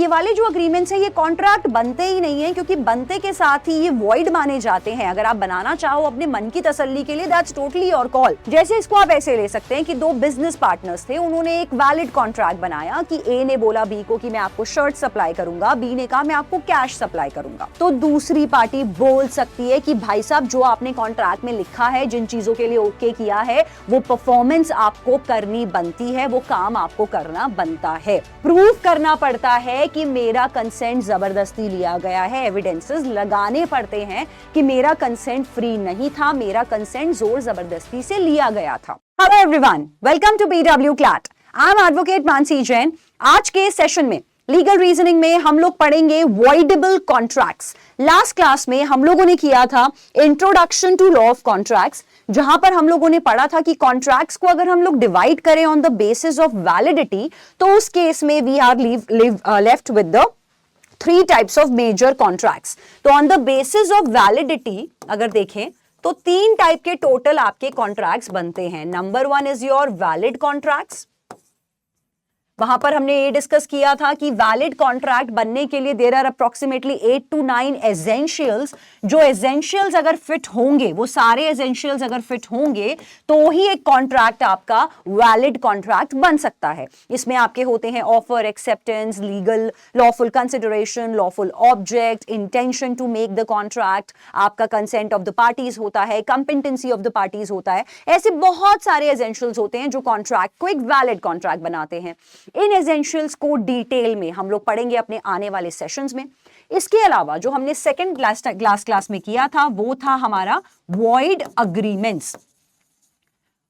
वाले जो अग्रीमेंट्स हैं ये कॉन्ट्रैक्ट बनते ही नहीं है, क्योंकि बनते के साथ ही ये वॉइड माने जाते हैं। अगर आप बनाना चाहो अपने मन की तसल्ली के लिए, दैट्स टोटली योर कॉल। जैसे इसको आप ऐसे ले सकते हैं कि दो बिजनेस पार्टनर्स थे, उन्होंने एक वैलिड कॉन्ट्रैक्ट बनाया कि ए ने बोला बी को कि मैं आपको शर्ट सप्लाई करूंगा, बी ने कहा मैं आपको कैश सप्लाई करूंगा। तो दूसरी पार्टी बोल सकती है कि भाई साहब जो आपने कॉन्ट्रैक्ट में लिखा है, जिन चीजों के लिए ओके किया है, वो परफॉर्मेंस आपको करनी बनती है, वो काम आपको करना बनता है। प्रूव करना पड़ता है कि मेरा कंसेंट जबरदस्ती लिया गया है, एविडेंसेस लगाने पड़ते हैं कि मेरा कंसेंट फ्री नहीं था, मेरा कंसेंट जोर जबरदस्ती से लिया गया था। Hello everyone, welcome to BW CLAT. I am advocate Mansi Jain. आज के सेशन में लीगल रीजनिंग में हम लोग पढ़ेंगे वॉइडेबल कॉन्ट्रैक्ट्स। लास्ट क्लास में हम लोगों ने किया था introduction to law of contracts, जहां पर हम लोगों ने पढ़ा था कि कॉन्ट्रैक्ट्स को अगर हम लोग डिवाइड करें on the basis of validity, तो उस केस में we are left with the 3 types of major contracts. तो on the basis of validity अगर देखें तो 3 टाइप के टोटल आपके कॉन्ट्रैक्ट्स बनते हैं। Number 1 is your valid contracts. वहां पर हमने ये डिस्कस किया था कि वैलिड कॉन्ट्रैक्ट बनने के लिए there are approximately 8 to 9 essentials. जो एसेंशियल्स अगर फिट होंगे, वो सारे एसेंशियल्स अगर फिट होंगे, तो ही एक कॉन्ट्रैक्ट आपका वैलिड कॉन्ट्रैक्ट बन सकता है। इसमें आपके होते हैं offer, acceptance, legal, lawful consideration, lawful object, intention to make the contract, आपका कंसेंट ऑफ द पार्टीज होता है, कंपिटेंसी ऑफ द पार्टीज होता है। ऐसे बहुत सारे एसेंशियल्स होते हैं जो कॉन्ट्रैक्ट को एक वैलिड कॉन्ट्रैक्ट बनाते हैं। इन एसेंशियल्स को डिटेल में हम लोग पढ़ेंगे अपने आने वाले सेशंस में। इसके अलावा जो हमने सेकंड क्लास में किया था वो था हमारा वॉइड अग्रीमेंट्स।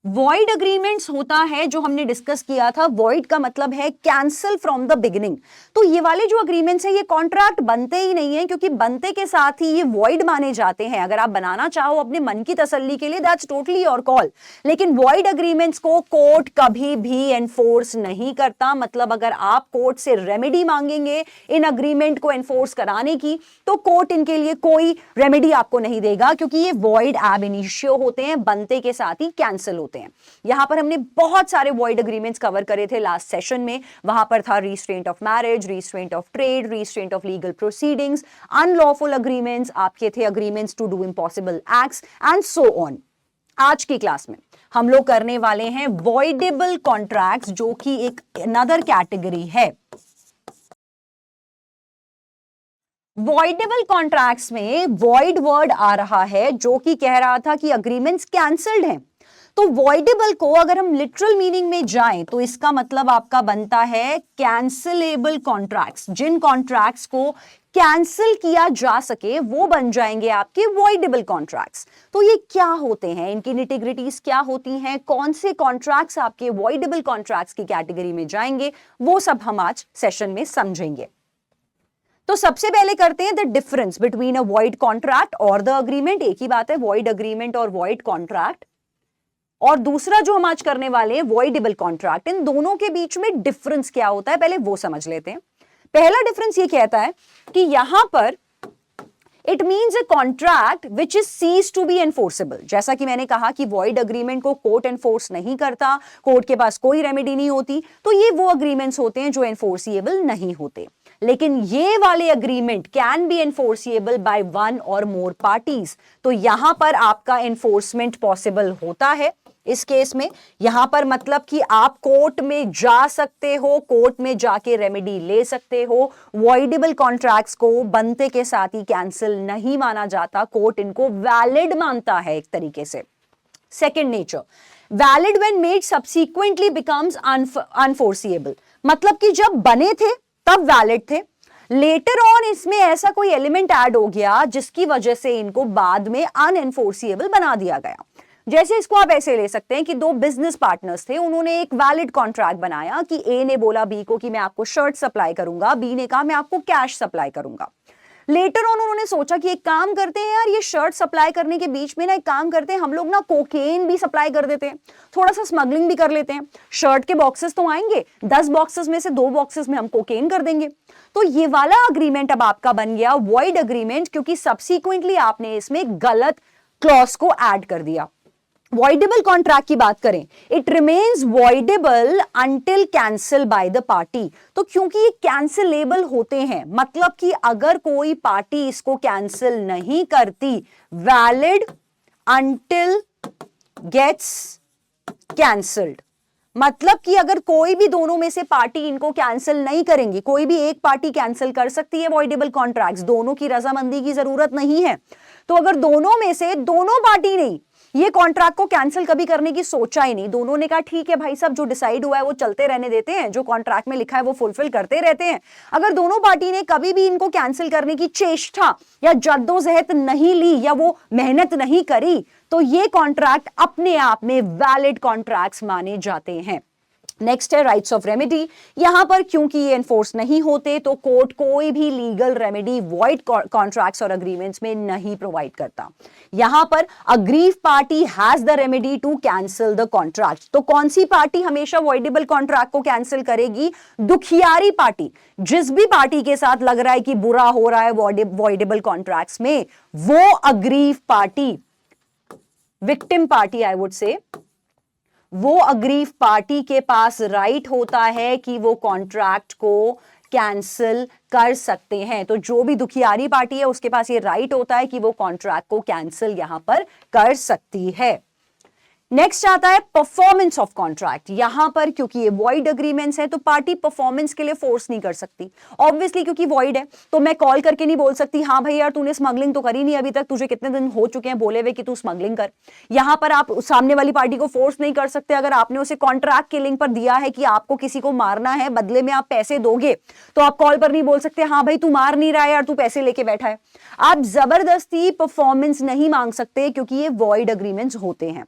वॉइड अग्रीमेंट्स होता है जो हमने डिस्कस किया था, वॉइड का मतलब है कैंसिल फ्रॉम द बिगिनिंग। तो ये वाले जो अग्रीमेंट्स है ये कॉन्ट्रैक्ट बनते ही नहीं है, क्योंकि बनते के साथ ही ये वॉइड माने जाते हैं। अगर आप बनाना चाहो अपने मन की तसल्ली के लिए, दैट्स टोटली योर कॉल। लेकिन वॉइड अग्रीमेंट्स को कोर्ट कभी भी एनफोर्स नहीं करता। मतलब अगर आप कोर्ट से रेमेडी मांगेंगे इन अग्रीमेंट को एनफोर्स कराने की, तो कोर्ट इनके लिए कोई रेमेडी आपको नहीं देगा, क्योंकि ये वॉइड एब इनिशियो होते हैं, बनते के साथ ही कैंसिल होते हैं। यहां पर हमने बहुत सारे वॉइड एग्रीमेंट्स कवर करे थे लास्ट सेशन में। वहां पर था restraint of marriage, restraint of trade, restraint of legal proceedings, unlawful agreements, आपके थे agreements to do impossible acts and so on. आज की क्लास में हम लोग करने वाले हैं वॉइडेबल कॉन्ट्रैक्ट्स, जो कि एक अनदर कैटेगरी है। वॉइडेबल कॉन्ट्रैक्ट्स में वॉइड वर्ड आ रहा है, जो कि कह रहा था कि अग्रीमेंट्स कैंसल्ड हैं। तो वॉइडेबल को अगर हम लिटरल मीनिंग में जाएं तो इसका मतलब आपका बनता है कैंसिलेबल कॉन्ट्रैक्ट्स। जिन कॉन्ट्रैक्ट्स को कैंसिल किया जा सके वो बन जाएंगे आपके वॉइडेबल कॉन्ट्रैक्ट्स। तो ये क्या होते हैं, इनकी निटिग्रिटीज क्या होती हैं, कौन से कॉन्ट्रैक्ट्स आपके वॉइडेबल कॉन्ट्रैक्ट्स की कैटेगरी में जाएंगे, वो सब हम आज सेशन में समझेंगे। तो सबसे पहले करते हैं the difference between a void contract और द अग्रीमेंट। एक ही बात है, वॉइड अग्रीमेंट और वॉइड कॉन्ट्रैक्ट। और दूसरा जो हम आज करने वाले हैं वॉइडेबल कॉन्ट्रैक्ट। इन दोनों के बीच में डिफरेंस क्या होता है पहले वो समझ लेते हैं। पहला डिफरेंस ये कहता है कि यहां पर it means a contract which is ceases to be enforceable. जैसा कि मैंने कहा कि वॉइड अग्रीमेंट को कोर्ट एनफोर्स नहीं करता, कोर्ट के पास कोई रेमेडी नहीं होती, तो ये वो अग्रीमेंट्स होते हैं जो एनफोर्सिएबल नहीं होते। लेकिन ये वाले agreement can be enforceable by 1 और मोर पार्टीज। तो यहां पर आपका एनफोर्समेंट पॉसिबल होता है। इस केस में यहां पर मतलब कि आप कोर्ट में जा सकते हो, कोर्ट में जाके रेमेडी ले सकते हो। वॉइडेबल कॉन्ट्रैक्ट्स को बनते के साथ ही कैंसिल नहीं माना जाता, कोर्ट इनको वैलिड मानता है एक तरीके से। Second nature, valid when made subsequently becomes unenforceable. मतलब कि जब बने थे तब वैलिड थे, लेटर ऑन इसमें ऐसा कोई एलिमेंट ऐड हो गया जिसकी वजह से इनको बाद में अनएनफोर्सिएबल बना दिया गया। जैसे इसको आप ऐसे ले सकते हैं कि दो बिजनेस पार्टनर्स थे, उन्होंने एक वैलिड कॉन्ट्रैक्ट बनाया कि ए ने बोला बी को कि मैं आपको शर्ट सप्लाई करूंगा, बी ने कहा मैं आपको कैश सप्लाई करूंगा। लेटर ऑन उन्होंने सोचा कि एक काम करते हैं यार, ये शर्ट सप्लाई करने के बीच में ना एक काम करते हैं, हम लोग ना कोकेन भी सप्लाई कर देते हैं, थोड़ा सा स्मगलिंग भी कर लेते हैं। शर्ट के बॉक्सेस तो आएंगे, 10 बॉक्सेस में से 2 बॉक्सेस में हम कोकेन कर देंगे। तो ये वाला अग्रीमेंट अब आपका बन गया वॉइड अग्रीमेंट, क्योंकि सब्सीक्वेंटली आपने इसमें गलत क्लॉज को ऐड कर दिया। वॉइडेबल कॉन्ट्रैक्ट की बात करें, it remains voidable until cancel by the party. तो क्योंकि ये कैंसिलेबल होते हैं, मतलब कि अगर कोई पार्टी इसको कैंसिल नहीं करती, वैलिड अंटिल गेट्स कैंसल्ड। मतलब कि अगर कोई भी दोनों में से पार्टी इनको कैंसिल नहीं करेंगी, कोई भी एक पार्टी कैंसिल कर सकती है वॉइडेबल कॉन्ट्रैक्ट्स, दोनों की रजामंदी की जरूरत नहीं है। तो अगर दोनों में से दोनों पार्टी नहीं ये कॉन्ट्रैक्ट को कैंसिल कभी करने की सोचा ही नहीं, दोनों ने कहा ठीक है भाई साहब जो डिसाइड हुआ है वो चलते रहने देते हैं, जो कॉन्ट्रैक्ट में लिखा है वो फुलफिल करते रहते हैं, अगर दोनों पार्टी ने कभी भी इनको कैंसिल करने की चेष्टा या जद्दोजहद नहीं ली या वो मेहनत नहीं करी, तो ये कॉन्ट्रैक्ट अपने आप में वैलिड कॉन्ट्रैक्ट्स माने जाते हैं। नेक्स्ट है राइट्स ऑफ रेमेडी। यहां पर क्योंकि ये एनफोर्स नहीं होते तो कोर्ट कोई भी लीगल रेमेडी वॉइड कॉन्ट्रैक्ट्स और अग्रीमेंट्स में नहीं प्रोवाइड करता। यहां पर aggrieved party has the remedy to cancel the contract. तो कौन सी पार्टी हमेशा वॉइडेबल कॉन्ट्रैक्ट को कैंसिल करेगी? दुखियारी पार्टी। जिस भी पार्टी के साथ लग रहा है कि बुरा हो रहा है वॉइडेबल कॉन्ट्रैक्ट्स में, वो aggrieved party, victim party I would say, वो अग्रीव पार्टी के पास राइट होता है कि वो कॉन्ट्रैक्ट को कैंसिल कर सकते हैं। तो जो भी दुखियारी पार्टी है उसके पास ये राइट होता है कि वो कॉन्ट्रैक्ट को कैंसिल यहां पर कर सकती है। नेक्स्ट आता है परफॉर्मेंस ऑफ कॉन्ट्रैक्ट। यहां पर क्योंकि ये वॉइड अग्रीमेंट्स है तो पार्टी परफॉर्मेंस के लिए फोर्स नहीं कर सकती। ऑब्वियसली क्योंकि वॉइड है तो मैं कॉल करके नहीं बोल सकती हाँ भाई यार तूने स्मगलिंग तो करी नहीं अभी तक, तुझे कितने दिन हो चुके हैं बोले हुए कि तू स्मगलिंग कर। यहां पर आप सामने वाली पार्टी को फोर्स नहीं कर सकते। अगर आपने उसे कॉन्ट्रैक्ट के लिंक पर दिया है कि आपको किसी को मारना है, बदले में आप पैसे दोगे, तो आप कॉल पर नहीं बोल सकते हाँ भाई तू मार नहीं रहा है यार, तू पैसे लेके बैठा है। आप जबरदस्ती परफॉर्मेंस नहीं मांग सकते क्योंकि ये वॉइड अग्रीमेंट्स होते हैं।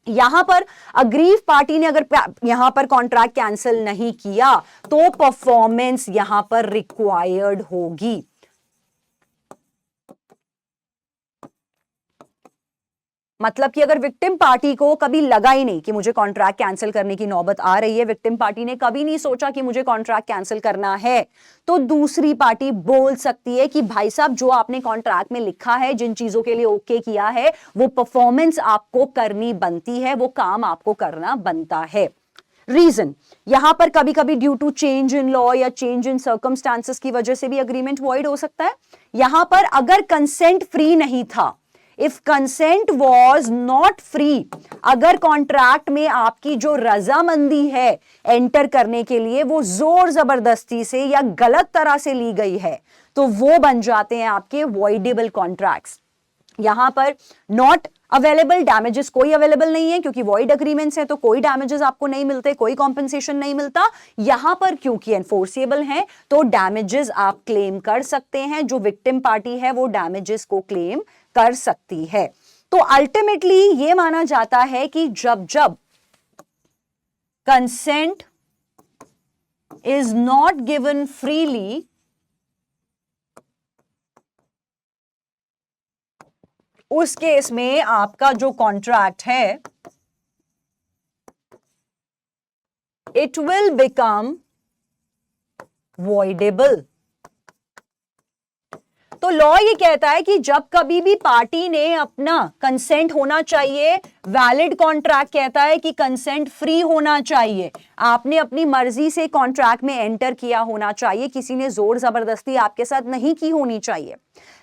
यहां पर अग्रीव पार्टी ने अगर यहां पर कॉन्ट्रैक्ट कैंसिल नहीं किया तो परफॉर्मेंस यहां पर रिक्वायर्ड होगी। मतलब कि अगर विक्टिम पार्टी को कभी लगा ही नहीं कि मुझे कॉन्ट्रैक्ट कैंसिल करने की नौबत आ रही है, विक्टिम पार्टी ने कभी नहीं सोचा कि मुझे कॉन्ट्रैक्ट कैंसिल करना है, तो दूसरी पार्टी बोल सकती है कि भाई साहब जो आपने कॉन्ट्रैक्ट में लिखा है, जिन चीजों के लिए ओके किया है, वो परफॉर्मेंस आपको करनी बनती है, वो काम आपको करना बनता है। रीजन यहां पर कभी कभी due to change in law या चेंज इन सर्कमस्टांसेस की वजह से भी अग्रीमेंट वॉइड हो सकता है। यहां पर अगर कंसेंट फ्री नहीं था, if consent was not free, अगर कॉन्ट्रैक्ट में आपकी जो रजामंदी है एंटर करने के लिए वो जोर जबरदस्ती से या गलत तरह से ली गई है, तो वो बन जाते हैं आपके वॉइडेबल कॉन्ट्रैक्ट्स। यहां पर नॉट अवेलेबल, डैमेजेस कोई अवेलेबल नहीं है क्योंकि वॉइड अग्रीमेंट्स है तो कोई डैमेजेस आपको नहीं मिलते, कोई कॉम्पेंसेशन नहीं मिलता। यहां पर क्योंकि एनफोर्सेबल है तो डैमेजेस आप क्लेम कर सकते हैं, जो विक्टिम पार्टी है वो डैमेजेस को क्लेम कर सकती है। तो अल्टीमेटली ये माना जाता है कि जब जब consent is not given freely, उस केस में आपका जो कॉन्ट्रैक्ट है इट विल बिकम वॉइडेबल। तो लॉ ये कहता है कि जब कभी भी पार्टी ने अपना कंसेंट होना चाहिए, वैलिड कॉन्ट्रैक्ट कहता है कि कंसेंट फ्री होना चाहिए, आपने अपनी मर्जी से कॉन्ट्रैक्ट में एंटर किया होना चाहिए, किसी ने जोर जबरदस्ती आपके साथ नहीं की होनी चाहिए।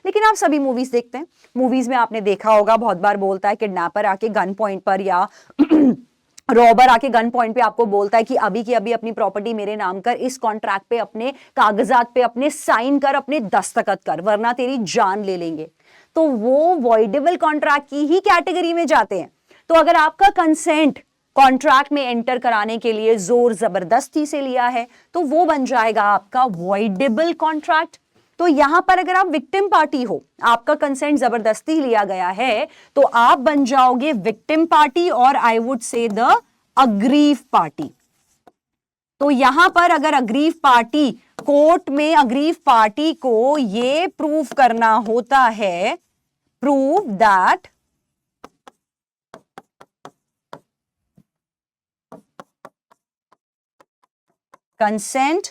लेकिन आप सभी मूवीज देखते हैं, मूवीज में आपने देखा होगा बहुत बार बोलता है किडनैपर आके गन पॉइंट पर या रॉबर आके गन पॉइंट पे आपको बोलता है कि अभी की अभी अपनी प्रॉपर्टी मेरे नाम कर, इस कॉन्ट्रैक्ट पे अपने कागजात पे अपने साइन कर, अपने दस्तखत कर, वरना तेरी जान ले लेंगे। तो वो वॉइडेबल कॉन्ट्रैक्ट की ही कैटेगरी में जाते हैं। तो अगर आपका कंसेंट कॉन्ट्रैक्ट में एंटर कराने के लिए जोर जबरदस्ती से लिया है तो वो बन जाएगा आपका वॉइडेबल कॉन्ट्रैक्ट। तो यहां पर अगर आप विक्टिम पार्टी हो, आपका कंसेंट जबरदस्ती लिया गया है, तो आप बन जाओगे विक्टिम पार्टी और I would say the aggrieved party. तो यहां पर अगर अग्रीव पार्टी, कोर्ट में अग्रीव पार्टी को ये प्रूव करना होता है, prove that consent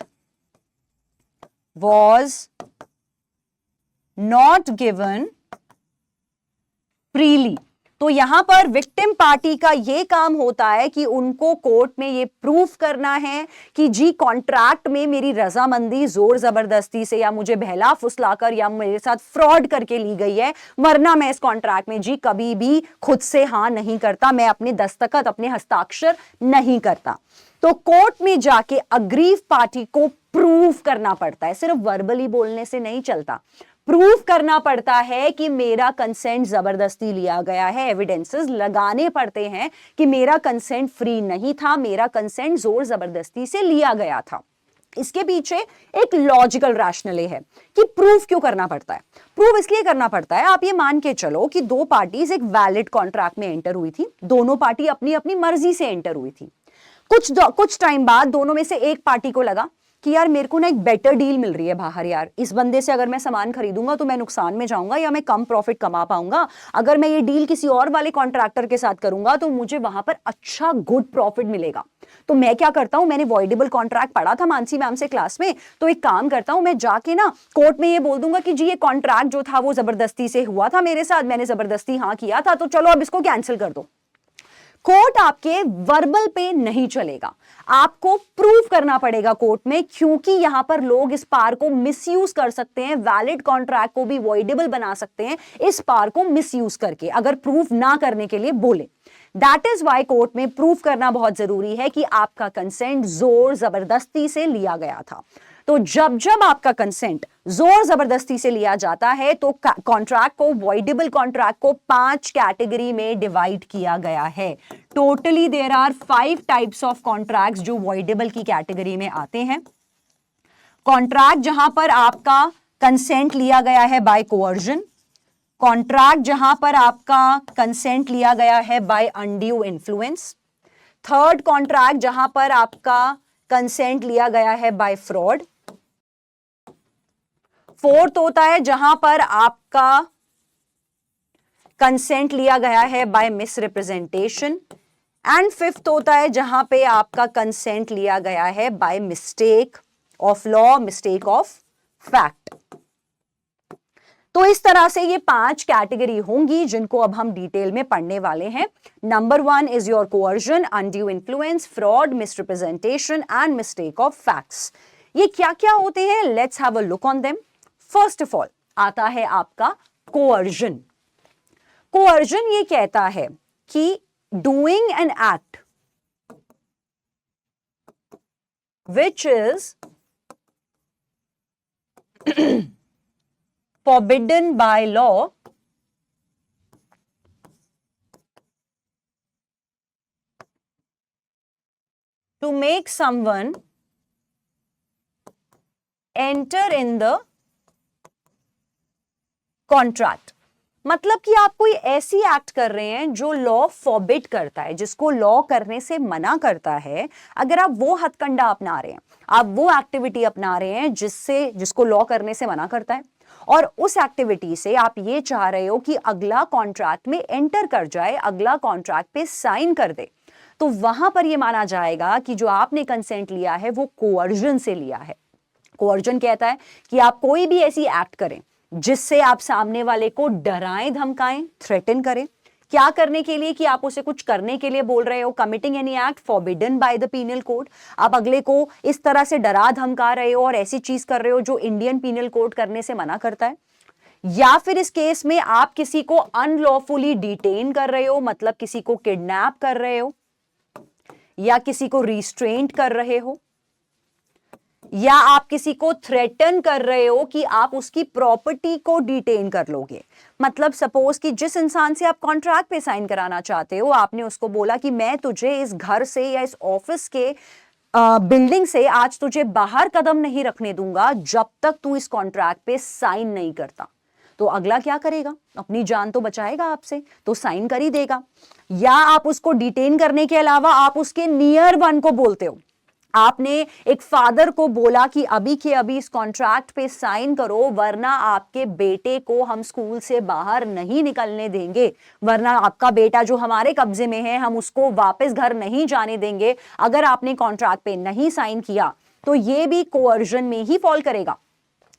was not given freely, तो यहां पर विक्टिम पार्टी का ये काम होता है कि उनको कोर्ट में ये प्रूफ करना है कि जी कॉन्ट्रैक्ट में मेरी रजामंदी जोर जबरदस्ती से या मुझे बहला फुसलाकर या मेरे साथ फ्रॉड करके ली गई है, वरना मैं इस कॉन्ट्रैक्ट में जी कभी भी खुद से हां नहीं करता, मैं अपने दस्तखत अपने हस्ताक्षर नहीं करता। तो कोर्ट में जाके अग्रीव पार्टी को प्रूफ करना पड़ता है, सिर्फ वर्बली बोलने से नहीं चलता, प्रूफ करना पड़ता है कि मेरा कंसेंट जबरदस्ती लिया गया है, एविडेंसेस लगाने पड़ते हैं कि मेरा कंसेंट फ्री नहीं था, मेरा कंसेंट जोर जबरदस्ती से लिया गया था। इसके पीछे एक लॉजिकल रैशनले है कि प्रूफ क्यों करना पड़ता है। प्रूफ इसलिए करना पड़ता है, आप ये मान के चलो कि दो पार्टीज एक वैलिड कॉन्ट्रैक्ट में एंटर हुई थी, दोनों पार्टी अपनी अपनी मर्जी से एंटर हुई थी। कुछ टाइम बाद दोनों में से एक पार्टी को लगा कि यार मेरे को ना एक बेटर डील मिल रही है बाहर, यार इस बंदे से अगर मैं सामान खरीदूंगा तो मैं नुकसान में जाऊंगा या मैं कम प्रॉफिट कमा पाऊंगा, अगर मैं ये डील किसी और वाले कॉन्ट्रैक्टर के साथ करूंगा तो मुझे वहां पर अच्छा गुड प्रॉफिट मिलेगा। तो मैं क्या करता हूं, मैंने वॉइडेबल कॉन्ट्रैक्ट पढ़ा था मानसी मैम से क्लास में, तो एक काम करता हूं, मैं जाके ना कोर्ट में ये बोल दूंगा कि जी ये कॉन्ट्रैक्ट जो था वो जबरदस्ती से हुआ था मेरे साथ, मैंने जबरदस्ती हाँ किया था, तो चलो अब इसको कैंसिल कर दो। कोर्ट आपके वर्बल पे नहीं चलेगा, आपको प्रूफ करना पड़ेगा कोर्ट में, क्योंकि यहां पर लोग इस पावर को मिसयूज कर सकते हैं, वैलिड कॉन्ट्रैक्ट को भी वॉइडेबल बना सकते हैं इस पावर को मिसयूज करके, अगर प्रूफ ना करने के लिए बोले। दैट इज वाई कोर्ट में प्रूफ करना बहुत जरूरी है कि आपका कंसेंट जोर जबरदस्ती से लिया गया था। तो जब जब आपका कंसेंट जोर जबरदस्ती से लिया जाता है तो कॉन्ट्रैक्ट को, वॉइडेबल कॉन्ट्रैक्ट को 5 कैटेगरी में डिवाइड किया गया है। Totally there are 5 types of contracts जो वॉइडेबल की कैटेगरी में आते हैं। कॉन्ट्रैक्ट जहां पर आपका कंसेंट लिया गया है बाय कोअर्जन, कॉन्ट्रैक्ट जहां पर आपका कंसेंट लिया गया है by undue influence, third contract जहां पर आपका कंसेंट लिया गया है बाय फ्रॉड, फोर्थ होता है जहां पर आपका कंसेंट लिया गया है बाय मिसरिप्रेजेंटेशन, एंड फिफ्थ होता है जहां पे आपका कंसेंट लिया गया है by mistake of law, mistake of fact. तो इस तरह से ये 5 कैटेगरी होंगी जिनको अब हम डिटेल में पढ़ने वाले हैं। Number 1 is your coercion, undue influence, fraud, misrepresentation and mistake of facts. ये क्या क्या होते हैं, let's have a look on them. First of all आता है आपका कोअर्जन। कोअर्जन ये कहता है कि doing an act which is forbidden by law to make someone enter in the contract। मतलब कि आप कोई ऐसी एक्ट कर रहे हैं जो लॉ फॉरबिड करता है, जिसको लॉ करने से मना करता है। अगर आप वो हथकंडा अपना रहे हैं, आप वो एक्टिविटी अपना रहे हैं जिसको लॉ करने से मना करता है, और उस एक्टिविटी से आप ये चाह रहे हो कि अगला कॉन्ट्रैक्ट में एंटर कर जाए, अगला कॉन्ट्रैक्ट पे साइन कर दे, तो वहां पर यह माना जाएगा कि जो आपने कंसेंट लिया है वो कोअर्जन से लिया है। कोअर्जन कहता है कि आप कोई भी ऐसी एक्ट करें जिससे आप सामने वाले को डराएं, धमकाएं, थ्रेटन करें। क्या करने के लिए, कि आप उसे कुछ करने के लिए बोल रहे हो, committing any act forbidden by the penal code. आप अगले को इस तरह से डरा धमका रहे हो और ऐसी चीज कर रहे हो जो इंडियन पीनल कोड करने से मना करता है। या फिर इस केस में आप किसी को अनलॉफुली डिटेन कर रहे हो, मतलब किसी को किडनैप कर रहे हो, या किसी को रिस्ट्रेंट कर रहे हो, या आप किसी को थ्रेटन कर रहे हो कि आप उसकी प्रॉपर्टी को डिटेन कर लोगे। मतलब सपोज कि जिस इंसान से आप कॉन्ट्रैक्ट पे साइन कराना चाहते हो, आपने उसको बोला कि मैं तुझे इस घर से या इस ऑफिस के बिल्डिंग से आज तुझे बाहर कदम नहीं रखने दूंगा जब तक तू इस कॉन्ट्रैक्ट पे साइन नहीं करता। तो अगला क्या करेगा, अपनी जान तो बचाएगा आपसे, तो साइन कर ही देगा। या आप उसको डिटेन करने के अलावा आप उसके नियर वन को बोलते हो, आपने एक फादर को बोला कि अभी के अभी इस कॉन्ट्रैक्ट पे साइन करो, वरना आपके बेटे को हम स्कूल से बाहर नहीं निकलने देंगे, वरना आपका बेटा जो हमारे कब्जे में है हम उसको वापस घर नहीं जाने देंगे अगर आपने कॉन्ट्रैक्ट पे नहीं साइन किया। तो ये भी कोअर्जन में ही फॉल करेगा।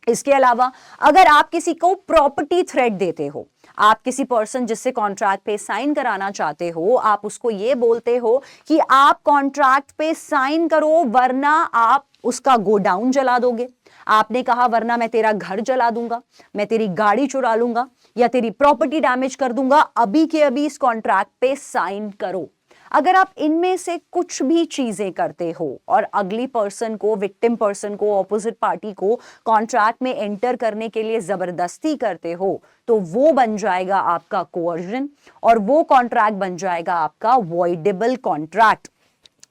इसके अलावा अगर आप किसी को प्रॉपर्टी थ्रेट देते हो, आप किसी पर्सन जिससे कॉन्ट्रैक्ट पे साइन कराना चाहते हो, आप उसको ये बोलते हो कि आप कॉन्ट्रैक्ट पे साइन करो वरना आप उसका गोडाउन जला दोगे, आपने कहा वरना मैं तेरा घर जला दूंगा, मैं तेरी गाड़ी चुरा लूंगा या तेरी प्रॉपर्टी डैमेज कर दूंगा, अभी के अभी इस कॉन्ट्रैक्ट पे साइन करो। अगर आप इनमें से कुछ भी चीजें करते हो और अगली पर्सन को, विक्टिम पर्सन को, ऑपोजिट पार्टी को कॉन्ट्रैक्ट में एंटर करने के लिए जबरदस्ती करते हो, तो वो बन जाएगा आपका कोअर्जन और वो कॉन्ट्रैक्ट बन जाएगा आपका वॉइडेबल कॉन्ट्रैक्ट।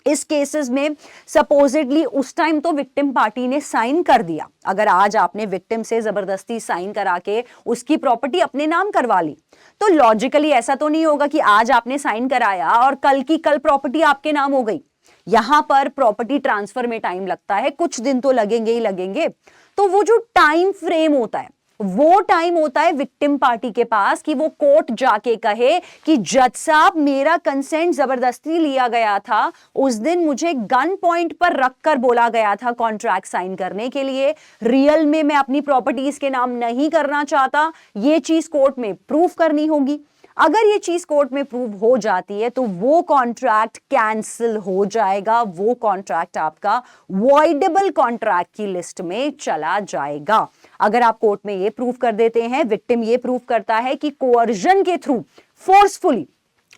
इस केसेस में सपोजिटली उस टाइम तो विक्टिम पार्टी ने साइन कर दिया, अगर आज आपने विक्टिम से जबरदस्ती साइन करा के उसकी प्रॉपर्टी अपने नाम करवा ली, तो लॉजिकली ऐसा तो नहीं होगा कि आज आपने साइन कराया और कल की कल प्रॉपर्टी आपके नाम हो गई। यहां पर प्रॉपर्टी ट्रांसफर में टाइम लगता है, कुछ दिन तो लगेंगे ही लगेंगे। तो वो जो टाइम फ्रेम होता है वो टाइम होता है विक्टिम पार्टी के पास कि वो कोर्ट जाके कहे कि जज साहब मेरा कंसेंट जबरदस्ती लिया गया था, उस दिन मुझे गन पॉइंट पर रखकर बोला गया था कॉन्ट्रैक्ट साइन करने के लिए, रियल में मैं अपनी प्रॉपर्टीज के नाम नहीं करना चाहता, ये चीज कोर्ट में प्रूफ करनी होगी। अगर ये चीज कोर्ट में प्रूव हो जाती है तो वो कॉन्ट्रैक्ट कैंसिल हो जाएगा, वो कॉन्ट्रैक्ट आपका वॉइडेबल कॉन्ट्रैक्ट की लिस्ट में चला जाएगा। अगर आप कोर्ट में ये प्रूव कर देते हैं, विक्टिम ये प्रूव करता है कि कोअर्जन के थ्रू फोर्सफुली,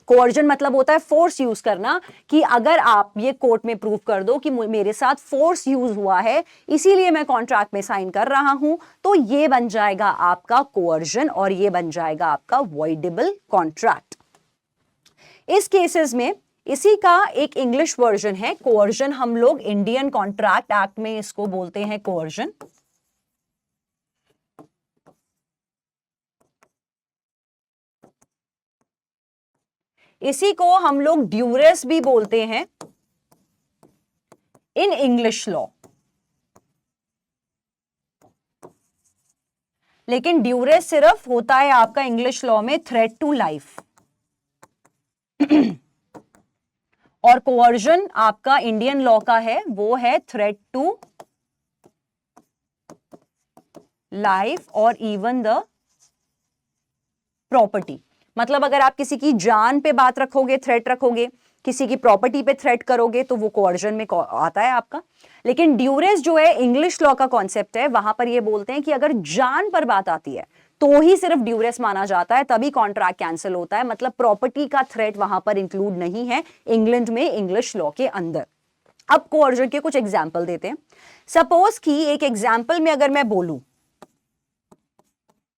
कोअर्जन मतलब होता है फोर्स यूज करना, कि अगर आप ये कोर्ट में प्रूव कर दो कि मेरे साथ फोर्स यूज हुआ है इसीलिए मैं कॉन्ट्रैक्ट में साइन कर रहा हूं, तो ये बन जाएगा आपका कोअर्जन और ये बन जाएगा आपका वॉइडेबल कॉन्ट्रैक्ट। इस केसेस में इसी का एक इंग्लिश वर्जन है कोअर्जन, हम लोग इंडियन कॉन्ट्रैक्ट एक्ट में इसको बोलते हैं कोअर्जन। इसी को हम लोग ड्यूरेस भी बोलते हैं इन इंग्लिश लॉ, लेकिन ड्यूरेस सिर्फ होता है आपका इंग्लिश लॉ में थ्रेट टू लाइफ और कोअर्जन आपका इंडियन लॉ का है वो है थ्रेट टू लाइफ और इवन द प्रॉपर्टी। मतलब अगर आप किसी की जान पे बात रखोगे, थ्रेट रखोगे, किसी की प्रॉपर्टी पे थ्रेट करोगे तो वो कोअर्जन में आता है आपका। लेकिन ड्यूरेस जो है इंग्लिश लॉ का कॉन्सेप्ट है, वहां पर ये बोलते हैं कि अगर जान पर बात आती है तो ही सिर्फ ड्यूरेस माना जाता है, तभी कॉन्ट्रैक्ट कैंसिल होता है। मतलब प्रॉपर्टी का थ्रेट वहां पर इंक्लूड नहीं है इंग्लैंड में इंग्लिश लॉ के अंदर। अब कोअर्जन के कुछ एग्जाम्पल देते हैं। सपोज कि एक एग्जाम्पल में अगर मैं बोलूं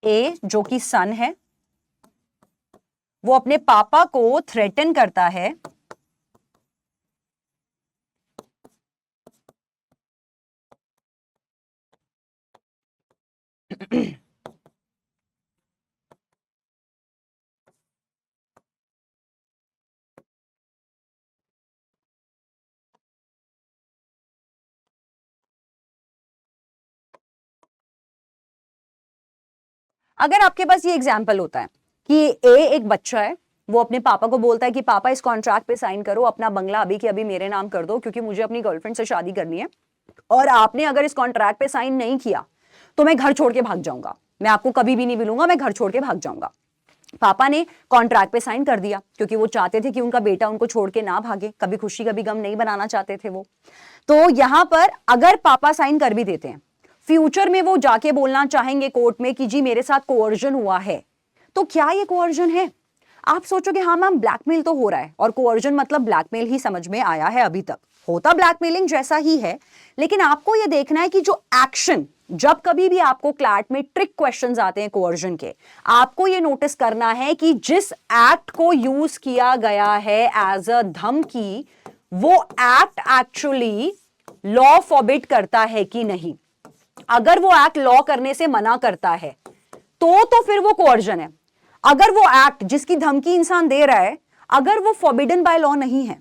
ए जो कि सन है, वो अपने पापा को थ्रेटन करता है अगर आपके पास ये एग्जाम्पल होता है कि ए एक बच्चा है, वो अपने पापा को बोलता है कि पापा इस कॉन्ट्रैक्ट पे साइन करो, अपना बंगला अभी के अभी मेरे नाम कर दो क्योंकि मुझे अपनी गर्लफ्रेंड से शादी करनी है, और आपने अगर इस कॉन्ट्रैक्ट पे साइन नहीं किया तो मैं घर छोड़ के भाग जाऊंगा, मैं आपको कभी भी नहीं मिलूंगा, मैं घर छोड़ के भाग जाऊंगा। पापा ने कॉन्ट्रैक्ट पे साइन कर दिया क्योंकि वो चाहते थे कि उनका बेटा उनको छोड़ के ना भागे, कभी खुशी कभी गम नहीं बनाना चाहते थे वो। तो यहां पर अगर पापा साइन कर भी देते हैं, फ्यूचर में वो जाके बोलना चाहेंगे कोर्ट में कि जी मेरे साथ कोअर्जन हुआ है, तो क्या ये कोअर्जन है? आप सोचोगे हाँ मैम ब्लैकमेल तो हो रहा है, और कोअर्जन मतलब ब्लैकमेल ही समझ में आया है, अभी तक होता ब्लैकमेलिंग जैसा ही है। लेकिन आपको ये देखना है कि जो एक्शन, जब कभी भी आपको क्लैट में ट्रिक क्वेश्चंस आते हैं कोअर्जन के, आपको ये नोटिस करना है कि जिस एक्ट को यूज किया गया है एज अ धमकी, वो एक्ट एक्चुअली लॉ फॉरबिड करता है कि नहीं। अगर वो एक्ट लॉ करने से मना करता है तो फिर वो कोअर्जन है। अगर वो एक्ट जिसकी धमकी इंसान दे रहा है अगर वो फॉरबिडन बाय लॉ नहीं है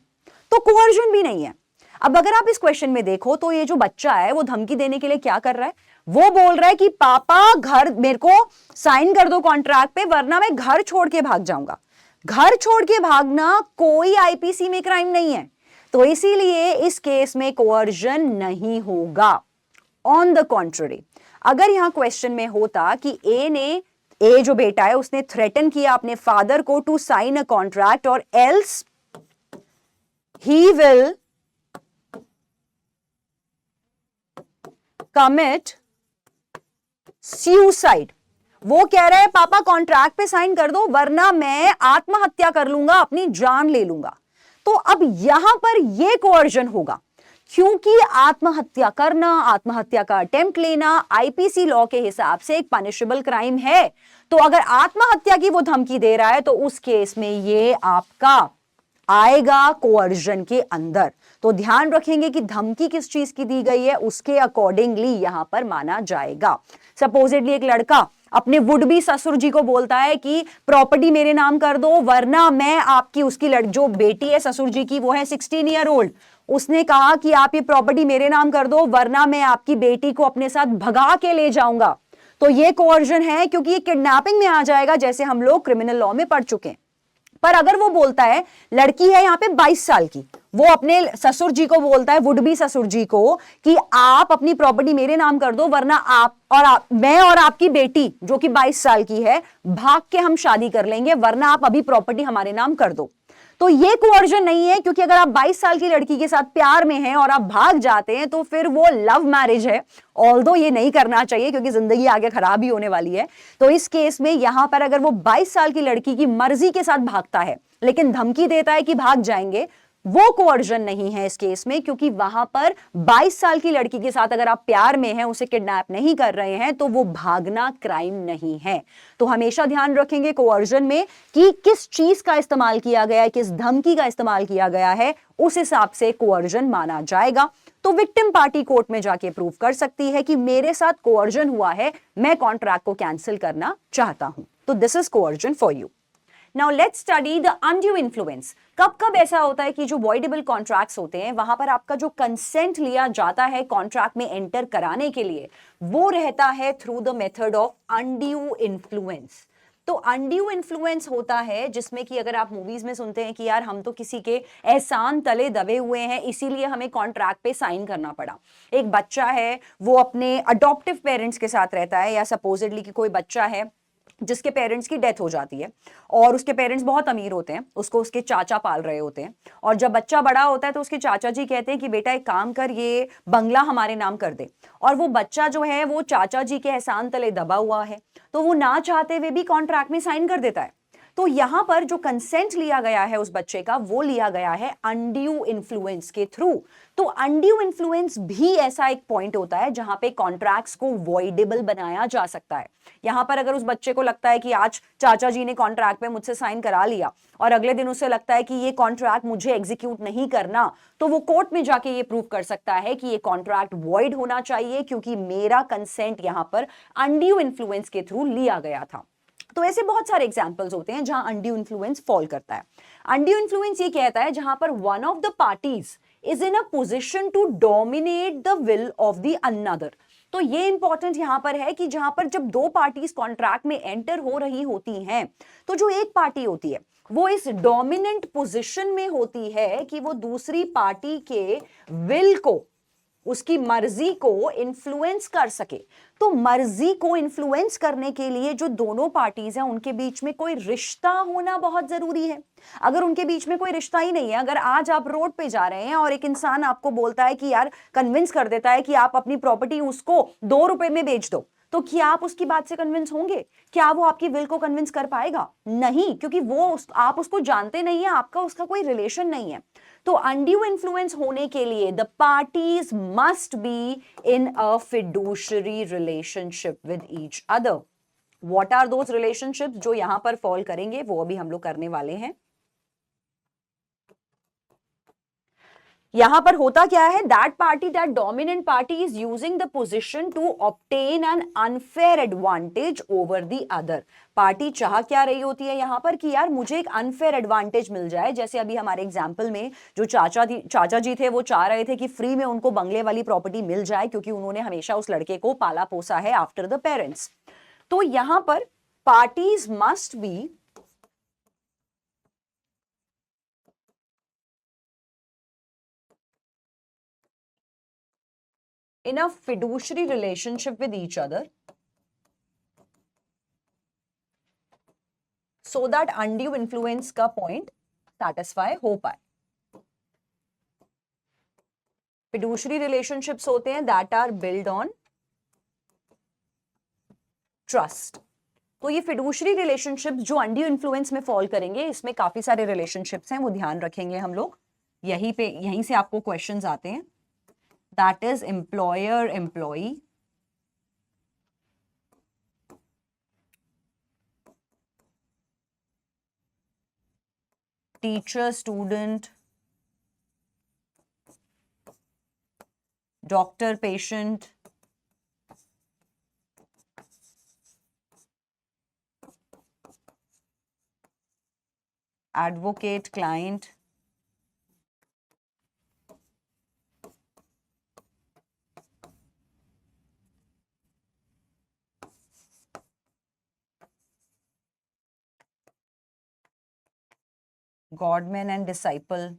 तो कोअर्जन भी नहीं है। अब अगर आप इस क्वेश्चन में देखो तो ये जो बच्चा है वो धमकी देने के लिए क्या कर रहा है, वो बोल रहा है कि पापा घर मेरे को साइन कर दो कॉन्ट्रैक्ट पे वरना मैं घर छोड़ के भाग जाऊंगा। घर छोड़ के भागना कोई आईपीसी में क्राइम नहीं है, तो इसीलिए इस केस में कोअर्जन नहीं होगा। ऑन द कॉन्ट्ररी, अगर यहां क्वेश्चन में होता कि ए जो बेटा है उसने थ्रेटन किया अपने फादर को टू साइन अ कॉन्ट्रैक्ट और else he will commit suicide, वो कह रहा है पापा कॉन्ट्रैक्ट पे साइन कर दो वरना मैं आत्महत्या कर लूंगा, अपनी जान ले लूंगा। तो अब यहां पर यह कोअर्जन होगा, क्योंकि आत्महत्या करना, आत्महत्या का अटेम्प्ट लेना आईपीसी लॉ के हिसाब से एक पनिशेबल क्राइम है। तो अगर आत्महत्या की वो धमकी दे रहा है तो उस केस में ये आपका आएगा कोअर्जन के अंदर। तो ध्यान रखेंगे कि धमकी किस चीज की दी गई है उसके अकॉर्डिंगली यहां पर माना जाएगा। सपोजिटली एक लड़का अपने वुड बी ससुर जी को बोलता है कि प्रॉपर्टी मेरे नाम कर दो वरना मैं आपकी, उसकी जो बेटी है ससुर जी की वो है 16 ईयर ओल्ड, उसने कहा कि आप ये प्रॉपर्टी मेरे नाम कर दो वरना मैं आपकी बेटी को अपने साथ भगा के ले जाऊंगा। तो ये कोअर्जन है क्योंकि ये किडनैपिंग में आ जाएगा, जैसे हम लोग क्रिमिनल लॉ में पढ़ चुके हैं। पर अगर वो बोलता है, लड़की है यहां पे 22 साल की, वो अपने ससुर जी को बोलता है, वुड बी ससुर जी को, कि आप अपनी प्रॉपर्टी मेरे नाम कर दो वरना मैं और आपकी बेटी जो कि 22 साल की है भाग के हम शादी कर लेंगे वरना आप अभी प्रॉपर्टी हमारे नाम कर दो। तो ये कोअर्जन नहीं है, क्योंकि अगर आप 22 साल की लड़की के साथ प्यार में हैं और आप भाग जाते हैं तो फिर वो लव मैरिज है। ऑल्दो ये नहीं करना चाहिए क्योंकि जिंदगी आगे खराब ही होने वाली है। तो इस केस में यहां पर अगर वो 22 साल की लड़की की मर्जी के साथ भागता है लेकिन धमकी देता है कि भाग जाएंगे, वो कोअर्जन नहीं है इस केस में, क्योंकि वहां पर 22 साल की लड़की के साथ अगर आप प्यार में हैं, उसे किडनैप नहीं कर रहे हैं, तो वो भागना क्राइम नहीं है। तो हमेशा ध्यान रखेंगे कोअर्जन में कि किस चीज का इस्तेमाल किया गया है, किस धमकी का इस्तेमाल किया गया है, उस हिसाब से कोअर्जन माना जाएगा। तो विक्टिम पार्टी कोर्ट में जाके प्रूव कर सकती है कि मेरे साथ कोअर्जन हुआ है, मैं कॉन्ट्रैक्ट को कैंसिल करना चाहता हूं। तो this is coercion for you. Now let's study the undue influence. कब कब ऐसा होता है कि जो वॉइडेबल कॉन्ट्रैक्ट्स होते हैं वहां पर आपका जो कंसेंट लिया जाता है कॉन्ट्रैक्ट में एंटर कराने के लिए, वो रहता है through the method of undue influence. तो अनड्यू इन्फ्लुएंस होता है जिसमें कि अगर आप मूवीज में सुनते हैं कि यार हम तो किसी के एहसान तले दबे हुए हैं इसीलिए हमें कॉन्ट्रैक्ट पे साइन करना पड़ा। एक बच्चा है वो अपने अडॉप्टिव पेरेंट्स के साथ रहता है, या सपोजिटली कि कोई बच्चा है जिसके पेरेंट्स की डेथ हो जाती है और उसके पेरेंट्स बहुत अमीर होते हैं, उसको उसके चाचा पाल रहे होते हैं, और जब बच्चा बड़ा होता है तो उसके चाचा जी कहते हैं कि बेटा एक काम कर, ये बंगला हमारे नाम कर दे। और वो बच्चा जो है वो चाचा जी के एहसान तले दबा हुआ है, तो वो ना चाहते हुए भी कॉन्ट्रैक्ट में साइन कर देता है। तो यहां पर जो कंसेंट लिया गया है उस बच्चे का, वो लिया गया है अनड्यू इन्फ्लुएंस के थ्रू। तो अनड्यू इन्फ्लुएंस भी ऐसा एक पॉइंट होता है जहां पे कॉन्ट्रैक्ट्स को वॉइडेबल बनाया जा सकता है। यहां पर अगर उस बच्चे को लगता है कि आज चाचा जी ने कॉन्ट्रैक्ट पे मुझसे साइन करा लिया और अगले दिन उसे लगता है कि ये कॉन्ट्रैक्ट मुझे एग्जीक्यूट नहीं करना, तो वो कोर्ट में जाके ये प्रूव कर सकता है कि ये कॉन्ट्रैक्ट वॉइड होना चाहिए क्योंकि मेरा कंसेंट यहां पर अनड्यू इन्फ्लुएंस के थ्रू लिया गया था। तो ऐसे बहुत सारे एग्जांपल्स होते हैं जहां अनड्यू इन्फ्लुएंस फॉल करता है। अनड्यू इन्फ्लुएंस ये कहता है जहां पर one of the parties is in a position to dominate the will of the another. तो ये इंपॉर्टेंट यहां पर है कि जहां पर जब दो पार्टीज कॉन्ट्रैक्ट में एंटर हो रही होती हैं, तो जो एक पार्टी होती है वो इस डोमिनेंट पोजीशन में होती है कि वो दूसरी पार्टी के विल को, उसकी मर्जी को इन्फ्लुएंस कर सके। तो मर्जी को इन्फ्लुएंस करने के लिए जो दोनों पार्टीज हैं उनके बीच में कोई रिश्ता होना बहुत जरूरी है। अगर उनके बीच में कोई रिश्ता ही नहीं है, अगर आज आप रोड पे जा रहे हैं और एक इंसान आपको बोलता है कि यार, कन्विंस कर देता है कि आप अपनी प्रॉपर्टी उसको 2 रुपए में बेच दो, तो क्या आप उसकी बात से कन्विंस होंगे? क्या वो आपकी विल को कन्विंस कर पाएगा? नहीं, क्योंकि आप उसको जानते नहीं है, आपका उसका कोई रिलेशन नहीं है। तो अनड्यू इन्फ्लुएंस होने के लिए the parties must be in a fiduciary relationship with each other. What are those relationships जो यहां पर फॉल करेंगे, वो अभी हम लोग करने वाले हैं। यहां पर होता क्या है, that party, that dominant party is using the position to obtain an unfair advantage over the other. Party चाह क्या रही होती है यहां पर कि यार मुझे एक अनफेयर एडवांटेज मिल जाए। जैसे अभी हमारे एग्जाम्पल में जो चाचा जी थे वो चाह रहे थे कि फ्री में उनको बंगले वाली प्रॉपर्टी मिल जाए क्योंकि उन्होंने हमेशा उस लड़के को पाला पोसा है आफ्टर द पेरेंट्स। तो यहां पर parties must B in a fiduciary relationship with each other so that undue influence का point satisfy हो पाए. Fiduciary relationships होते हैं that are built on trust. तो ये fiduciary relationships जो undue influence में fall करेंगे, इसमें काफी सारे relationships हैं, वो ध्यान रखेंगे हम लोग. यहीं से आपको questions आते हैं. That is employer employee, teacher student, doctor patient, advocate client, godman and disciple.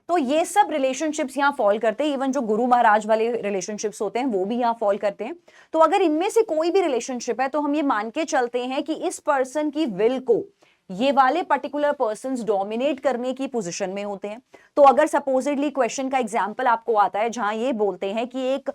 तो ये सब रिलेशनशिप्स यहाँ फॉल करते हैं. इवन जो गुरु महाराज वाले रिलेशनशिप्स होते हैं वो भी यहाँ फॉल करते हैं. तो अगर इनमें से कोई भी रिलेशनशिप है तो हम ये मान के चलते हैं कि इस पर्सन की विल को ये वाले पर्टिकुलर पर्संस डोमिनेट करने की पोजीशन में होते हैं. तो अगर सपोजिटली क्वेश्चन का एग्जांपल आपको आता है जहां ये बोलते हैं कि एक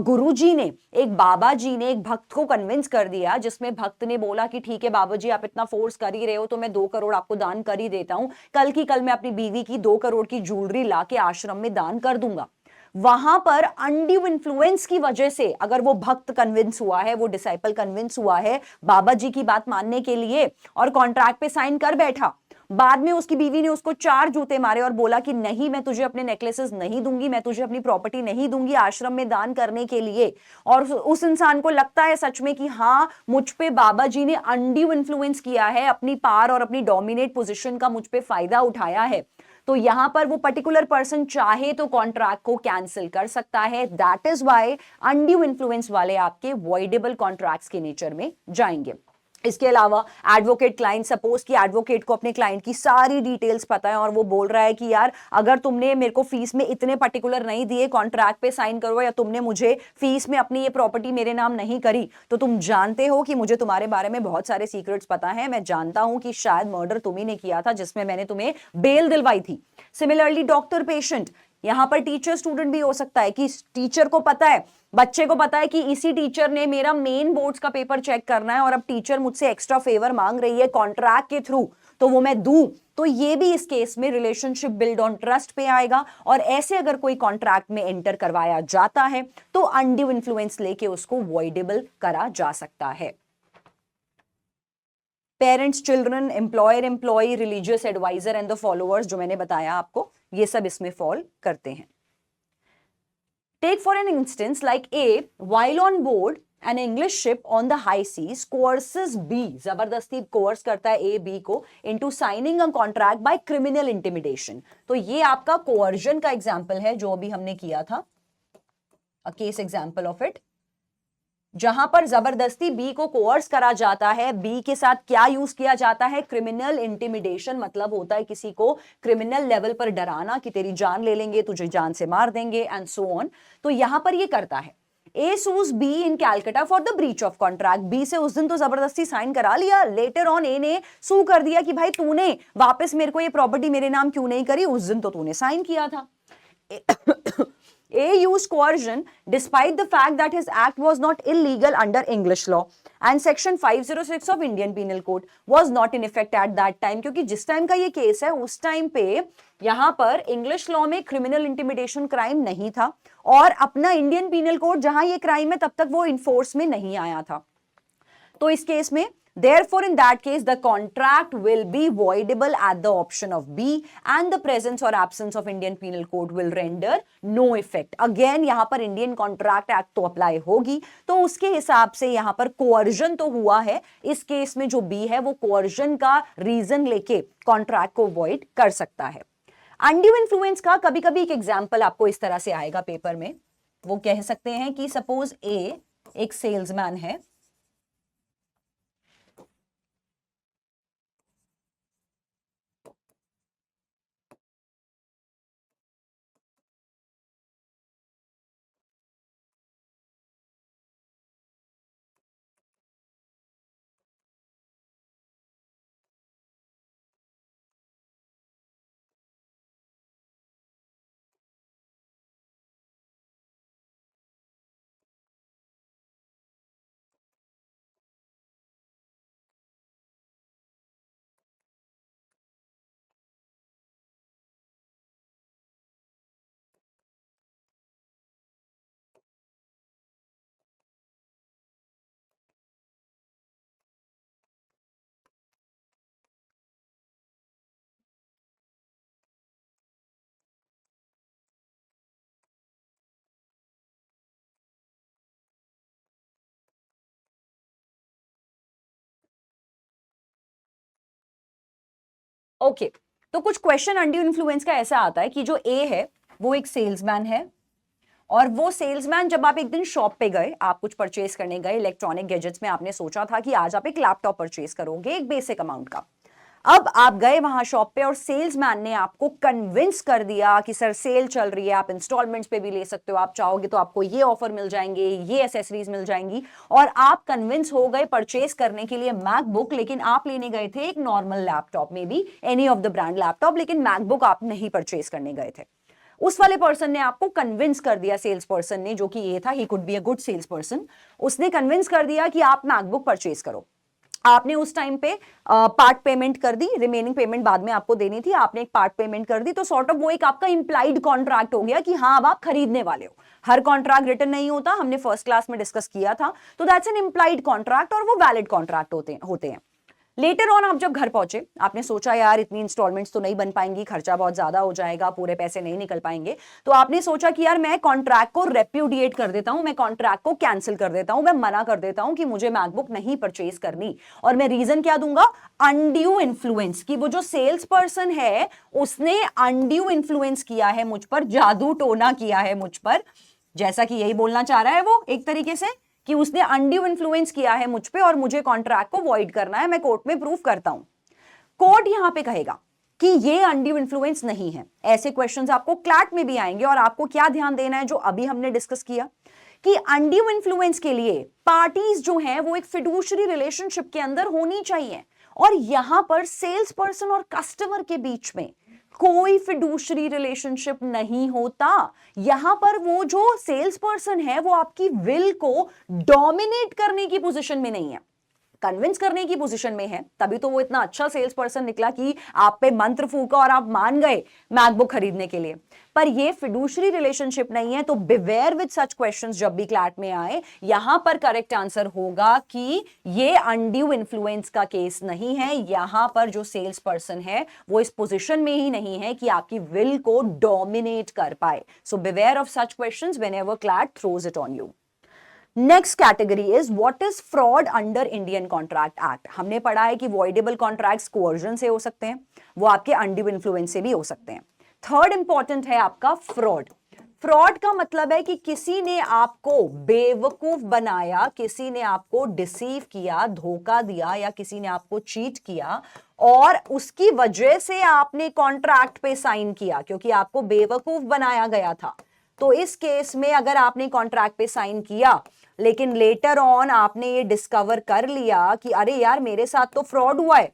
गुरुजी ने, एक बाबा जी ने एक भक्त को कन्विंस कर दिया, जिसमें भक्त ने बोला कि ठीक है बाबा जी आप इतना फोर्स कर ही रहे हो तो मैं 2 करोड़ आपको दान कर ही देता हूं, कल की कल मैं अपनी बीवी की 2 करोड़ की ज्वेलरी ला के आश्रम में दान कर दूंगा. वहां पर अनड्यू इन्फ्लुएंस की वजह से अगर वो भक्त कन्विंस हुआ है, वो डिसाइपल कन्विंस हुआ है बाबा जी की बात मानने के लिए और कॉन्ट्रैक्ट पे साइन कर बैठा, बाद में उसकी बीवी ने उसको 4 जूते मारे और बोला कि नहीं मैं तुझे अपने नेकलेसेस नहीं दूंगी, मैं तुझे अपनी प्रॉपर्टी नहीं दूंगी आश्रम में दान करने के लिए, और उस इंसान को लगता है सच में कि हाँ मुझ पे बाबा जी ने अनड्यू इन्फ्लुएंस किया है, अपनी पावर और अपनी डोमिनेट पोजीशन का मुझ पे फायदा उठाया है, तो यहां पर वो पर्टिकुलर पर्सन चाहे तो कॉन्ट्रैक्ट को कैंसिल कर सकता है. That is why undue influence वाले आपके वॉइडेबल कॉन्ट्रैक्ट्स के नेचर में जाएंगे. इसके अलावा एडवोकेट क्लाइंट, सपोज कि एडवोकेट को अपने क्लाइंट की सारी डिटेल्स पता है और वो बोल रहा है कि यार अगर तुमने मेरे को फीस में इतने पर्टिकुलर नहीं दिए, कॉन्ट्रैक्ट पे साइन करो, या तुमने मुझे फीस में अपनी ये प्रॉपर्टी मेरे नाम नहीं करी, तो तुम जानते हो कि मुझे तुम्हारे बारे में बहुत सारे सीक्रेट्स पता है, मैं जानता हूं कि शायद मर्डर तुम ही ने किया था जिसमें मैंने तुम्हें बेल दिलवाई थी. सिमिलरली डॉक्टर पेशेंट, यहां पर टीचर स्टूडेंट भी हो सकता है कि टीचर को पता है, बच्चे को पता है कि इसी टीचर ने मेरा मेन बोर्ड्स का पेपर चेक करना है और अब टीचर मुझसे एक्स्ट्रा फेवर मांग रही है कॉन्ट्रैक्ट के थ्रू, तो वो मैं दूं. तो ये भी इस केस में रिलेशनशिप बिल्ड ऑन ट्रस्ट पे आएगा. और ऐसे अगर कोई कॉन्ट्रैक्ट में एंटर करवाया जाता है तो अनड्यू इन्फ्लुएंस लेके उसको वॉइडेबल करा जा सकता है. Parents, children, employer, employ, religious adviser and the followers, जो मैंने बताया आपको, ये सब इसमें फॉल करते हैं. Take for an instance like A, while on board an English ship on the high seas, coerces B, जबरदस्ती coerce करता है A B को into signing a contract by criminal intimidation. तो ये आपका coercion का example है जो अभी हमने किया था, a case example of it, जहां पर जबरदस्ती बी को कोर्स करा जाता है. बी के साथ क्या यूज किया जाता है? Criminal intimidation. मतलब होता है किसी को क्रिमिनल लेवल पर डराना कि तेरी जान ले लेंगे, तुझे जान से मार देंगे एंड सो ऑन. तो यहां पर ये करता है. A sues B in Calcutta for the breach of contract. B से उस दिन तो जबरदस्ती साइन करा लिया, लेटर ऑन ए ने सू कर दिया कि भाई तूने वापस मेरे को ये प्रॉपर्टी मेरे नाम क्यों नहीं करी, उस दिन तो तूने साइन किया था. A used coercion despite the fact that his act was not illegal under English law and section 506 of Indian Penal Code was not in effect at that time. क्योंकि जिस टाइम का ये केस है उस time पे यहां पर English law में क्रिमिनल इंटिमिडेशन क्राइम नहीं था और अपना इंडियन पीनल कोड जहां ये क्राइम है तब तक वो इन्फोर्स में नहीं आया था. तो इस केस में therefore in that case the contract will be voidable at the option of B and the presence or absence of Indian Penal Code will render no effect. Again यहां पर Indian Contract Act तो apply होगी, तो उसके हिसाब से यहां पर कोअर्जन तो हुआ है. इस केस में जो B है वो कोअर्जन का रीजन लेके कॉन्ट्रैक्ट को वॉइड कर सकता है. अनड्यू इन्फ्लुएंस का कभी कभी एक एग्जाम्पल आपको इस तरह से आएगा पेपर में. वो कह सकते हैं कि सपोज A एक सेल्समैन है, ओके, तो कुछ क्वेश्चन अनड्यू इन्फ्लुएंस का ऐसा आता है कि जो ए है वो एक सेल्समैन है, और वो सेल्समैन जब आप एक दिन शॉप पे गए, आप कुछ परचेज करने गए इलेक्ट्रॉनिक गैजेट्स में, आपने सोचा था कि आज आप एक लैपटॉप परचेज करोगे एक बेसिक अमाउंट का। अब आप गए वहां शॉप पे और सेल्समैन ने आपको कन्विंस कर दिया कि सर सेल चल रही है, आप इंस्टॉलमेंट्स पे भी ले सकते हो, आप चाहोगे तो आपको ये ऑफर मिल जाएंगे, ये एसेसरीज मिल जाएंगी, और आप कन्विंस हो गए परचेज करने के लिए मैकबुक, लेकिन आप लेने गए थे एक नॉर्मल लैपटॉप, में भी any of the brand laptop, लेकिन मैकबुक आप नहीं परचेज करने गए थे। उस वाले पर्सन ने आपको कन्विंस कर दिया, सेल्स पर्सन ने, जो कि ये था, he could be a good sales person, उसने कन्विंस कर दिया कि आप मैकबुक परचेज करो। आपने उस टाइम पे पार्ट पेमेंट कर दी, रिमेनिंग पेमेंट बाद में आपको देनी थी, आपने एक पार्ट पेमेंट कर दी, तो सॉर्ट ऑफ वो एक आपका इंप्लाइड कॉन्ट्रैक्ट हो गया कि हाँ अब आप खरीदने वाले हो। हर कॉन्ट्रैक्ट रिटन नहीं होता, हमने फर्स्ट क्लास में डिस्कस किया था, तो दैट्स एन इंप्लाइड कॉन्ट्रैक्ट और वो वैलिड कॉन्ट्रैक्ट होते हैं। लेटर ऑन आप जब घर पहुंचे, आपने सोचा यार इतनी इंस्टॉलमेंट्स तो नहीं बन पाएंगी, खर्चा बहुत ज्यादा हो जाएगा, पूरे पैसे नहीं निकल पाएंगे, तो आपने सोचा कि यार मैं कॉन्ट्रैक्ट को रेप्यूडिएट कर देता हूं, मैं कॉन्ट्रैक्ट को कैंसिल कर देता हूं, मैं मना कर देता हूं कि मुझे मैकबुक नहीं परचेज करनी। और मैं रीजन क्या दूंगा? अनड्यू इन्फ्लुएंस, की वो जो सेल्स पर्सन है उसने अनड्यू इन्फ्लुएंस किया है मुझ पर, जादू टोना किया है मुझ पर, जैसा कि यही बोलना चाह रहा है वो एक तरीके से, कि उसने अनड्यू इन्फ्लुएंस किया है मुझ पे और मुझे कॉन्ट्रैक्ट को वॉइड करना है, मैं कोर्ट में प्रूफ करता हूं। कोर्ट यहां पे कहेगा कि ये अनड्यू इन्फ्लुएंस नहीं है। ऐसे क्वेश्चंस आपको क्लैट में भी आएंगे, और आपको क्या ध्यान देना है, जो अभी हमने डिस्कस किया, कि अनड्यू इन्फ्लुएंस के लिए पार्टीज जो हैं वो एक फिडुशियरी रिलेशनशिप के अंदर होनी चाहिए, और यहां पर सेल्स पर्सन और कस्टमर के बीच में कोई फिडुशियरी रिलेशनशिप नहीं होता। यहां पर वो जो सेल्स पर्सन है वो आपकी विल को डोमिनेट करने की पोजीशन में नहीं है, कन्विंस करने की पोजीशन में है, तभी तो वो इतना अच्छा सेल्स पर्सन निकला कि आप पे मंत्र फूका और आप मान गए मैकबुक खरीदने के लिए। पर ये फिडुशियरी रिलेशनशिप नहीं है, तो बिवेयर विद सच क्वेश्चंस जब भी क्लैट में आए, यहां पर करेक्ट आंसर होगा कि ये अनड्यू इन्फ्लुएंस का केस नहीं है। यहां पर जो सेल्स पर्सन है वो इस पोजीशन में ही नहीं है कि आपकी विल को डोमिनेट कर पाए। So beware of such questions whenever CLAT throws it on you. Next category is what is fraud under Indian contract act. हमने पढ़ा है कि वॉइडेबल कॉन्ट्रैक्ट्स कोअर्जन से हो सकते हैं, वो आपके अनड्यू इन्फ्लुएंस से भी हो सकते हैं। थर्ड इंपॉर्टेंट है आपका फ्रॉड। फ्रॉड का मतलब है कि किसी ने आपको बेवकूफ बनाया, किसी ने आपको डिसीव किया, धोखा दिया, या किसी ने आपको चीट किया और उसकी वजह से आपने कॉन्ट्रैक्ट पे साइन किया, क्योंकि आपको बेवकूफ बनाया गया था। तो इस केस में अगर आपने कॉन्ट्रैक्ट पे साइन किया लेकिन लेटर ऑन आपने ये डिस्कवर कर लिया कि अरे यार मेरे साथ तो फ्रॉड हुआ है,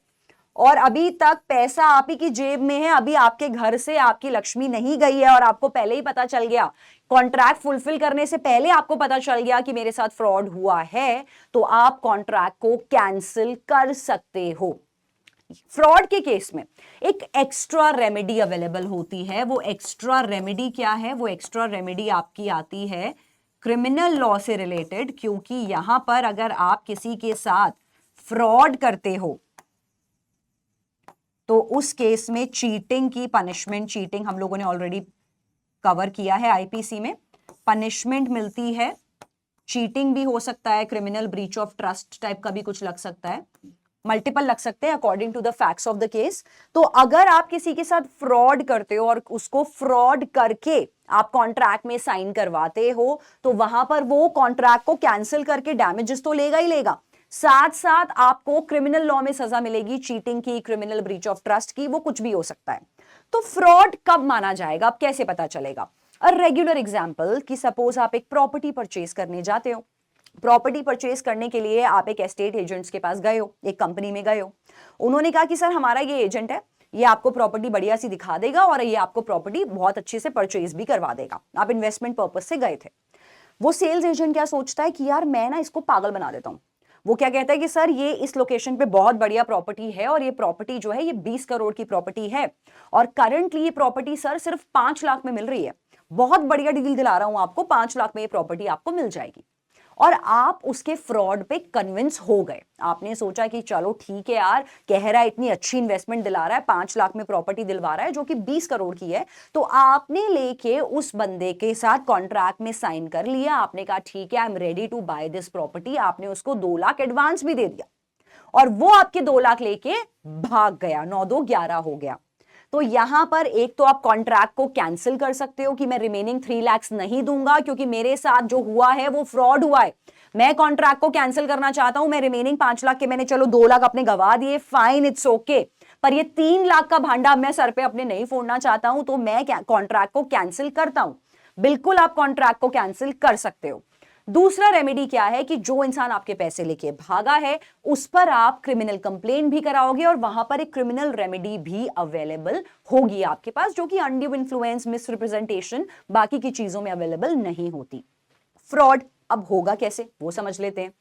और अभी तक पैसा आप ही की जेब में है, अभी आपके घर से आपकी लक्ष्मी नहीं गई है, और आपको पहले ही पता चल गया, कॉन्ट्रैक्ट फुलफिल करने से पहले आपको पता चल गया कि मेरे साथ फ्रॉड हुआ है, तो आप कॉन्ट्रैक्ट को कैंसिल कर सकते हो। फ्रॉड के केस में एक एक्स्ट्रा रेमेडी अवेलेबल होती है। वो एक्स्ट्रा रेमेडी क्या है? वो एक्स्ट्रा रेमेडी आपकी आती है क्रिमिनल लॉ से रिलेटेड, क्योंकि यहां पर अगर आप किसी के साथ फ्रॉड करते हो तो उस केस में चीटिंग की पनिशमेंट, चीटिंग हम लोगों ने ऑलरेडी कवर किया है आईपीसी में, पनिशमेंट मिलती है। चीटिंग भी हो सकता है, criminal breach of trust type का भी कुछ लग सकता है, मल्टीपल लग सकते हैं according to the facts of the case. तो अगर आप किसी के साथ फ्रॉड करते हो और उसको फ्रॉड करके आप कॉन्ट्रैक्ट में साइन करवाते हो, तो वहां पर वो कॉन्ट्रैक्ट को कैंसिल करके डैमेजेस तो लेगा ही लेगा, साथ साथ आपको क्रिमिनल लॉ में सजा मिलेगी, चीटिंग की, क्रिमिनल ब्रीच ऑफ ट्रस्ट की, वो कुछ भी हो सकता है। तो फ्रॉड कब माना जाएगा, अब कैसे पता चलेगा? अ रेगुलर एग्जांपल कि सपोज आप एक प्रॉपर्टी परचेज करने जाते हो, प्रॉपर्टी परचेज करने के लिए आप एक एस्टेट एजेंट्स के पास गए हो, एक कंपनी में गए हो, उन्होंने कहा कि सर हमारा ये एजेंट है, ये आपको प्रॉपर्टी बढ़िया सी दिखा देगा और ये आपको प्रॉपर्टी बहुत अच्छे से परचेज भी करवा देगा। आप इन्वेस्टमेंट पर्पस से गए थे। वो सेल्स एजेंट क्या सोचता है कि यार मैं ना इसको पागल बना देता हूं। वो क्या कहता है कि सर ये इस लोकेशन पे बहुत बढ़िया प्रॉपर्टी है, और ये प्रॉपर्टी जो है ये 20 करोड़ की प्रॉपर्टी है, और करंटली ये प्रॉपर्टी सर सिर्फ 5 लाख में मिल रही है, बहुत बढ़िया डील दिला रहा हूं आपको, 5 लाख में ये प्रॉपर्टी आपको मिल जाएगी। और आप उसके फ्रॉड पे कन्विंस हो गए, आपने सोचा कि चलो ठीक है यार, कह रहा है इतनी अच्छी इन्वेस्टमेंट दिला रहा है, 5 लाख में प्रॉपर्टी दिलवा रहा है जो कि 20 करोड़ की है, तो आपने लेके उस बंदे के साथ कॉन्ट्रैक्ट में साइन कर लिया। आपने कहा ठीक है, I am ready to buy this property, आपने उसको 2 लाख एडवांस भी दे दिया। और वो आपके 2 लाख लेके भाग गया, 9 2 11 हो गया। तो यहां पर एक तो आप कॉन्ट्रैक्ट को कैंसिल कर सकते हो कि मैं रिमेनिंग 3 लाख नहीं दूंगा क्योंकि मेरे साथ जो हुआ है वो फ्रॉड हुआ है, मैं कॉन्ट्रैक्ट को कैंसिल करना चाहता हूं, मैं रिमेनिंग 5 लाख के मैंने चलो 2 लाख अपने गवा दिए, फाइन, इट्स ओके, पर ये 3 लाख का भांडा मैं सर पे अपने नहीं फोड़ना चाहता हूं, तो मैं कॉन्ट्रैक्ट को कैंसिल करता हूं। बिल्कुल आप कॉन्ट्रैक्ट को कैंसिल कर सकते हो। दूसरा रेमेडी क्या है कि जो इंसान आपके पैसे लेके भागा है उस पर आप क्रिमिनल कंप्लेन भी कराओगे और वहां पर एक क्रिमिनल रेमेडी भी अवेलेबल होगी आपके पास, जो कि अनड्यू इन्फ्लुएंस, मिसरिप्रेजेंटेशन, बाकी की चीजों में अवेलेबल नहीं होती। फ्रॉड अब होगा कैसे वो समझ लेते हैं।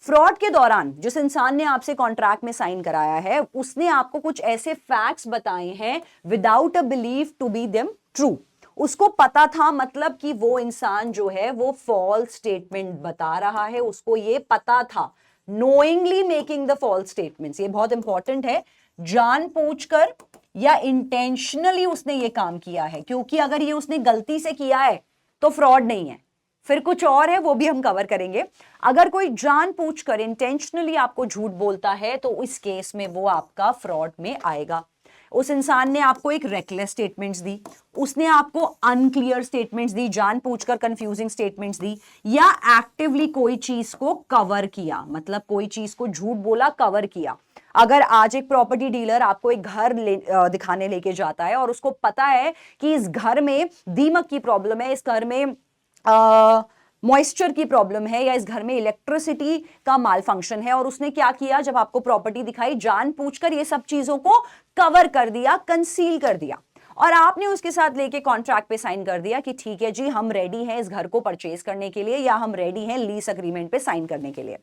फ्रॉड के दौरान जिस इंसान ने आपसे कॉन्ट्रैक्ट में साइन कराया है उसने आपको कुछ ऐसे फैक्ट्स बताए हैं without a believe to be them true. उसको पता था, मतलब कि वो इंसान जो है वो फॉल्स स्टेटमेंट बता रहा है, उसको ये पता था, knowingly making the false statements, ये बहुत इंपॉर्टेंट है, जानबूझकर या इंटेंशनली उसने ये काम किया है, क्योंकि अगर ये उसने गलती से किया है तो फ्रॉड नहीं है, फिर कुछ और है, वो भी हम कवर करेंगे। अगर कोई जानबूझकर इंटेंशनली आपको झूठ बोलता है तो इस केस में वो आपका फ्रॉड में आएगा। उस इंसान ने आपको एक रेकलेस स्टेटमेंट्स दी, उसने आपको अनक्लियर स्टेटमेंट्स दी, जानबूझकर कंफ्यूजिंग स्टेटमेंट्स दी, या एक्टिवली कोई चीज को कवर किया, मतलब कोई चीज को झूठ बोला, कवर किया। अगर आज एक प्रॉपर्टी डीलर आपको एक घर दिखाने लेके जाता है और उसको पता है कि इस घर में दीमक की प्रॉब्लम है, इस घर में मॉइस्चर की प्रॉब्लम है, या इस घर में इलेक्ट्रिसिटी का माल फंक्शन है, और उसने क्या किया, जब आपको प्रॉपर्टी दिखाई जानबूझकर ये सब चीजों को कवर कर दिया, कंसील कर दिया, और आपने उसके साथ लेके कॉन्ट्रैक्ट पे साइन कर दिया कि ठीक है जी हम रेडी हैं इस घर को परचेज करने के लिए, या हम रेडी हैं लीज अग्रीमेंट पे साइन करने के लिए,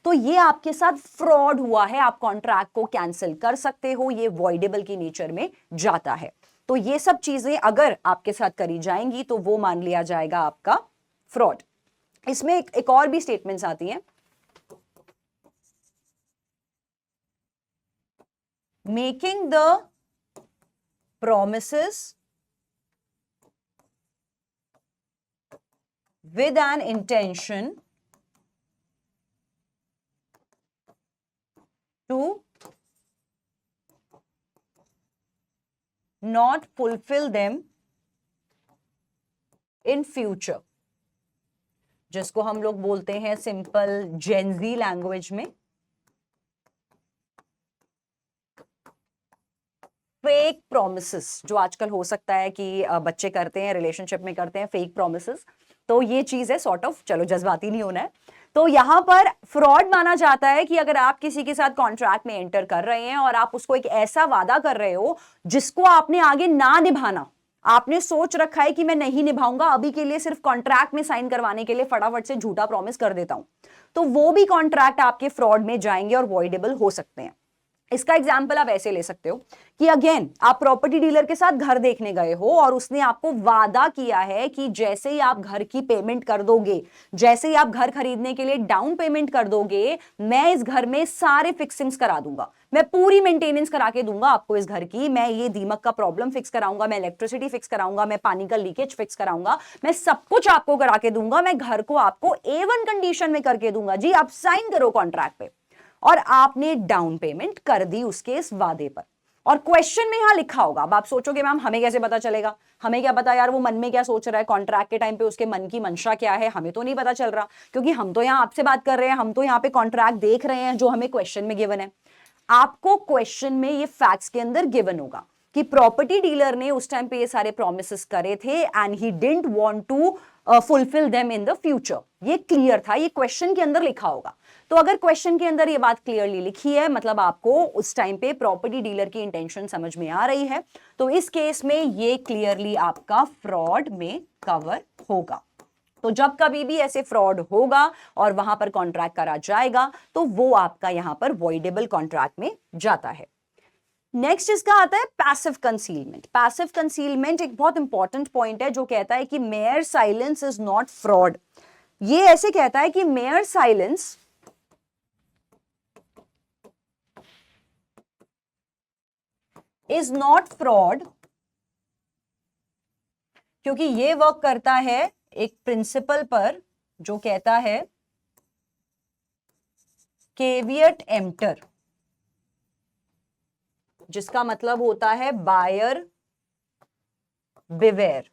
तो ये आपके साथ फ्रॉड हुआ है, आप कॉन्ट्रैक्ट को कैंसिल कर सकते हो, ये वॉइडेबल की नेचर में जाता है। तो ये सब चीजें अगर आपके साथ करी जाएंगी तो वो मान लिया जाएगा आपका फ्रॉड। इसमें एक और भी स्टेटमेंट्स आती हैं, making the promises with an intention to not fulfill them in future, जिसको हम लोग बोलते हैं सिंपल जेनजी लैंग्वेज में फेक प्रोमिसेस, जो आजकल हो सकता है कि बच्चे करते हैं, रिलेशनशिप में करते हैं फेक प्रोमिसेस, तो ये चीज है सॉर्ट ऑफ, चलो जज्बाती नहीं होना है। तो यहां पर फ्रॉड माना जाता है कि अगर आप किसी के साथ कॉन्ट्रैक्ट में एंटर कर रहे हैं और आप उसको एक ऐसा वादा कर रहे हो जिसको आपने आगे ना निभाना, आपने सोच रखा है कि मैं नहीं निभाऊंगा, अभी के लिए सिर्फ कॉन्ट्रैक्ट में साइन करवाने के लिए फटाफट से झूठा प्रॉमिस कर देता हूं, तो वो भी कॉन्ट्रैक्ट आपके फ्रॉड में जाएंगे और वॉइडेबल हो सकते हैं। इसका एग्जाम्पल आप ऐसे ले सकते हो कि अगेन आप प्रॉपर्टी डीलर के साथ घर देखने गए हो और उसने आपको वादा किया है कि जैसे ही आप घर की पेमेंट कर दोगे, जैसे ही आप घर खरीदने के लिए डाउन पेमेंट कर दोगे, मैं इस घर में सारे फिक्सिंग्स करा दूंगा, मैं पूरी मेंटेनेंस करा के दूंगा आपको इस घर की, मैं ये दीमक का प्रॉब्लम फिक्स कराऊंगा, मैं इलेक्ट्रिसिटी फिक्स कराऊंगा, मैं पानी का लीकेज फिक्स कराऊंगा, मैं सब कुछ आपको करा के दूंगा, मैं घर को आपको A1 कंडीशन में करके दूंगा, जी आप साइन करो कॉन्ट्रैक्ट पे। और आपने डाउन पेमेंट कर दी उसके इस वादे पर, और क्वेश्चन में यहां लिखा होगा, अब आप सोचोगे मैम हमें कैसे पता चलेगा, हमें क्या पता यार वो मन में क्या सोच रहा है, कॉन्ट्रैक्ट के टाइम पे उसके मन की मंशा क्या है, हमें तो नहीं पता चल रहा, क्योंकि हम तो यहां आपसे बात कर रहे हैं, हम तो यहां पे कॉन्ट्रैक्ट देख रहे हैं जो हमें क्वेश्चन में गिवन है। आपको क्वेश्चन में ये फैक्ट्स के अंदर गिवन होगा कि प्रॉपर्टी डीलर ने उस टाइम पे ये सारे प्रॉमिसेस करे थे and he didn't want to fulfil them in the future, ये क्लियर था, ये क्वेश्चन के अंदर लिखा होगा। तो अगर क्वेश्चन के अंदर ये बात क्लियरली लिखी है, मतलब आपको उस टाइम पे प्रॉपर्टी डीलर की इंटेंशन समझ में आ रही है, तो इस केस में ये क्लियरली आपका फ्रॉड में कवर होगा। तो जब कभी भी ऐसे फ्रॉड होगा और वहां पर कॉन्ट्रैक्ट करा जाएगा तो वो आपका यहां पर वॉइडेबल कॉन्ट्रैक्ट में जाता है। नेक्स्ट इसका आता है पैसिव कंसीलमेंट। पैसिव कंसीलमेंट एक बहुत इंपॉर्टेंट पॉइंट है जो कहता है कि mere silence is not fraud. ये ऐसे कहता है कि mere silence is not fraud, क्योंकि ये वर्क करता है एक प्रिंसिपल पर जो कहता है केवियट एम्प्टर, जिसका मतलब होता है बायर बिवेयर।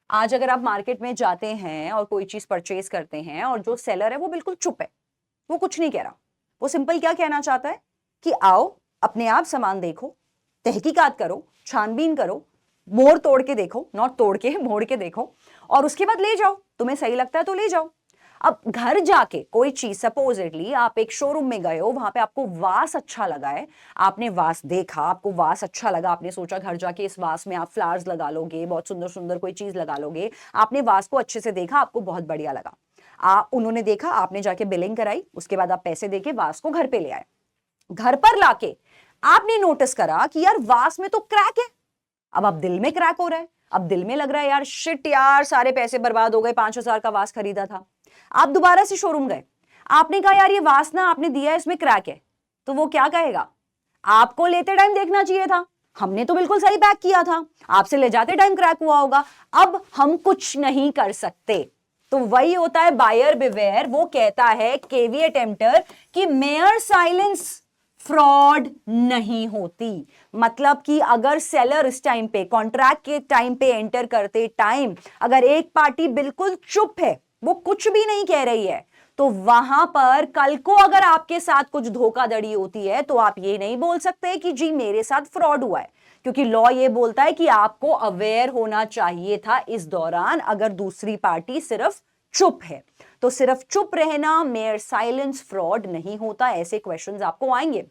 आज अगर आप मार्केट में जाते हैं और कोई चीज परचेज करते हैं और जो सेलर है वो बिल्कुल चुप है, वो कुछ नहीं कह रहा, वो सिंपल क्या कहना चाहता है कि आओ अपने आप सामान देखो, तहकीकात करो, छानबीन करो, मोड़ तोड़ के देखो, नॉट तोड़ के, मोड़ के देखो, और उसके बाद ले जाओ, तुम्हें सही लगता है तो ले जाओ। अब घर जाके कोई चीज, सपोजिटली आप एक शोरूम में गए हो, वहां पे आपको वास अच्छा लगा है, आपने वास देखा, आपको वास अच्छा लगा, आपने सोचा घर जाके इस वास में आप फ्लावर्स लगा लोगे, बहुत सुंदर सुंदर कोई चीज लगा लोगे, आपने वास को अच्छे से देखा, आपको बहुत बढ़िया लगा, उन्होंने देखा, आपने जाके बिलिंग कराई, उसके बाद आप पैसे देके वास को घर पे ले आए। घर पर लाके आपने नोटिस करा कि यार वास में तो क्रैक है। अब दिल में क्रैक हो रहा है, अब दिल में लग रहा है यार शिट यार, सारे पैसे बर्बाद हो गए, 5,000 का वास खरीदा था। आप दोबारा से शोरूम गए, आपने कहा यार ये वास ना आपने दिया है, इसमें क्रैक है। तो वो क्या कहेगा, आपको लेते टाइम देखना चाहिए था, हमने तो बिल्कुल सही पैक किया था, आपसे ले जाते टाइम क्रैक हुआ होगा, अब हम कुछ नहीं कर सकते। तो वही होता है बायर बिवेयर। वो कहता है केवियट एम्प्टर कि मेयर साइलेंस फ्रॉड नहीं होती। मतलब कि अगर सेलर इस टाइम पे, कॉन्ट्रैक्ट के टाइम पे एंटर करते टाइम अगर एक पार्टी बिल्कुल चुप है, वो कुछ भी नहीं कह रही है, तो वहां पर कल को अगर आपके साथ कुछ धोखाधड़ी होती है तो आप ये नहीं बोल सकते कि जी मेरे साथ फ्रॉड हुआ है, क्योंकि लॉ ये बोलता है कि आपको अवेयर होना चाहिए था इस दौरान, अगर दूसरी पार्टी सिर्फ चुप है। तो सिर्फ चुप रहना, मेयर साइलेंस, फ्रॉड नहीं होता। ऐसे क्वेश्चंस आपको आएंगे।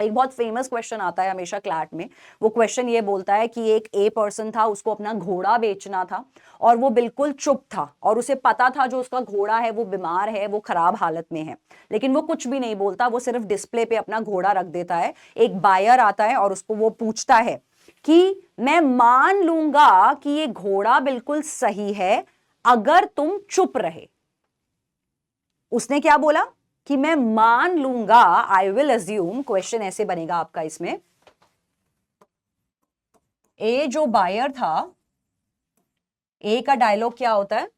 एक बहुत फेमस क्वेश्चन आता है हमेशा क्लैट में। वो क्वेश्चन ये बोलता है कि एक ए पर्सन था, उसको अपना घोड़ा बेचना था और वो बिल्कुल चुप था और उसे पता था जो उसका घोड़ा है वो बीमार है, वो खराब हालत में है, लेकिन वो कुछ भी नहीं बोलता, वो सिर्फ डिस्प्ले पे अपना घोड़ा रख देता है। एक बायर आता है और उसको वो पूछता है कि मैं मान लूंगा कि ये घोड़ा बिल्कुल सही है अगर तुम चुप रहे। उसने क्या बोला कि मैं मान लूंगा, आई विल अज्यूम। क्वेश्चन ऐसे बनेगा आपका इसमें, ए जो बायर था, ए का डायलॉग क्या होता है,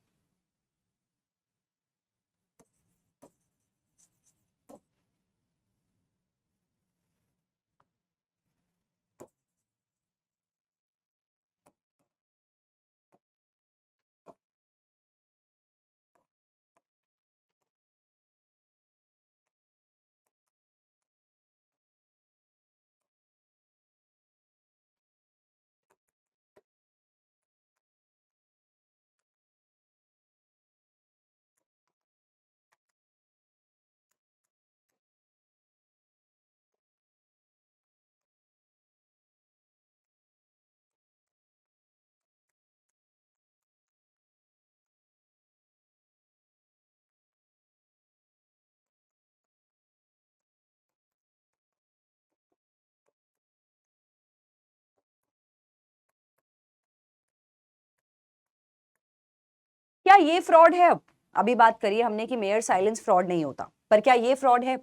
क्या ये फ्रॉड है? अब अभी बात करिए हमने कि मेयर साइलेंस फ्रॉड नहीं होता, पर क्या ये फ्रॉड है?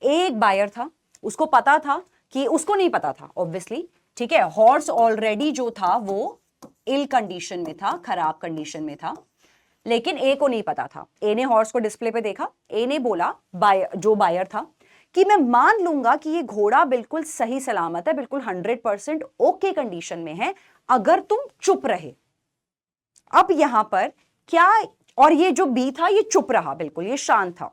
एक बायर था, उसको पता था कि, उसको नहीं पता था ऑब्वियसली, ठीक है, हॉर्स ऑलरेडी जो था वो इल कंडीशन में था, खराब कंडीशन में था, लेकिन ए को नहीं पता था। ए ने हॉर्स को डिस्प्ले पे देखा, ए ने बोला, जो बायर था, कि मैं मान लूंगा कि ये घोड़ा बिल्कुल सही सलामत है, बिल्कुल 100% ओके कंडीशन में है अगर तुम चुप रहे। अब यहां पर क्या, और ये जो बी था ये चुप रहा, बिल्कुल ये शांत था,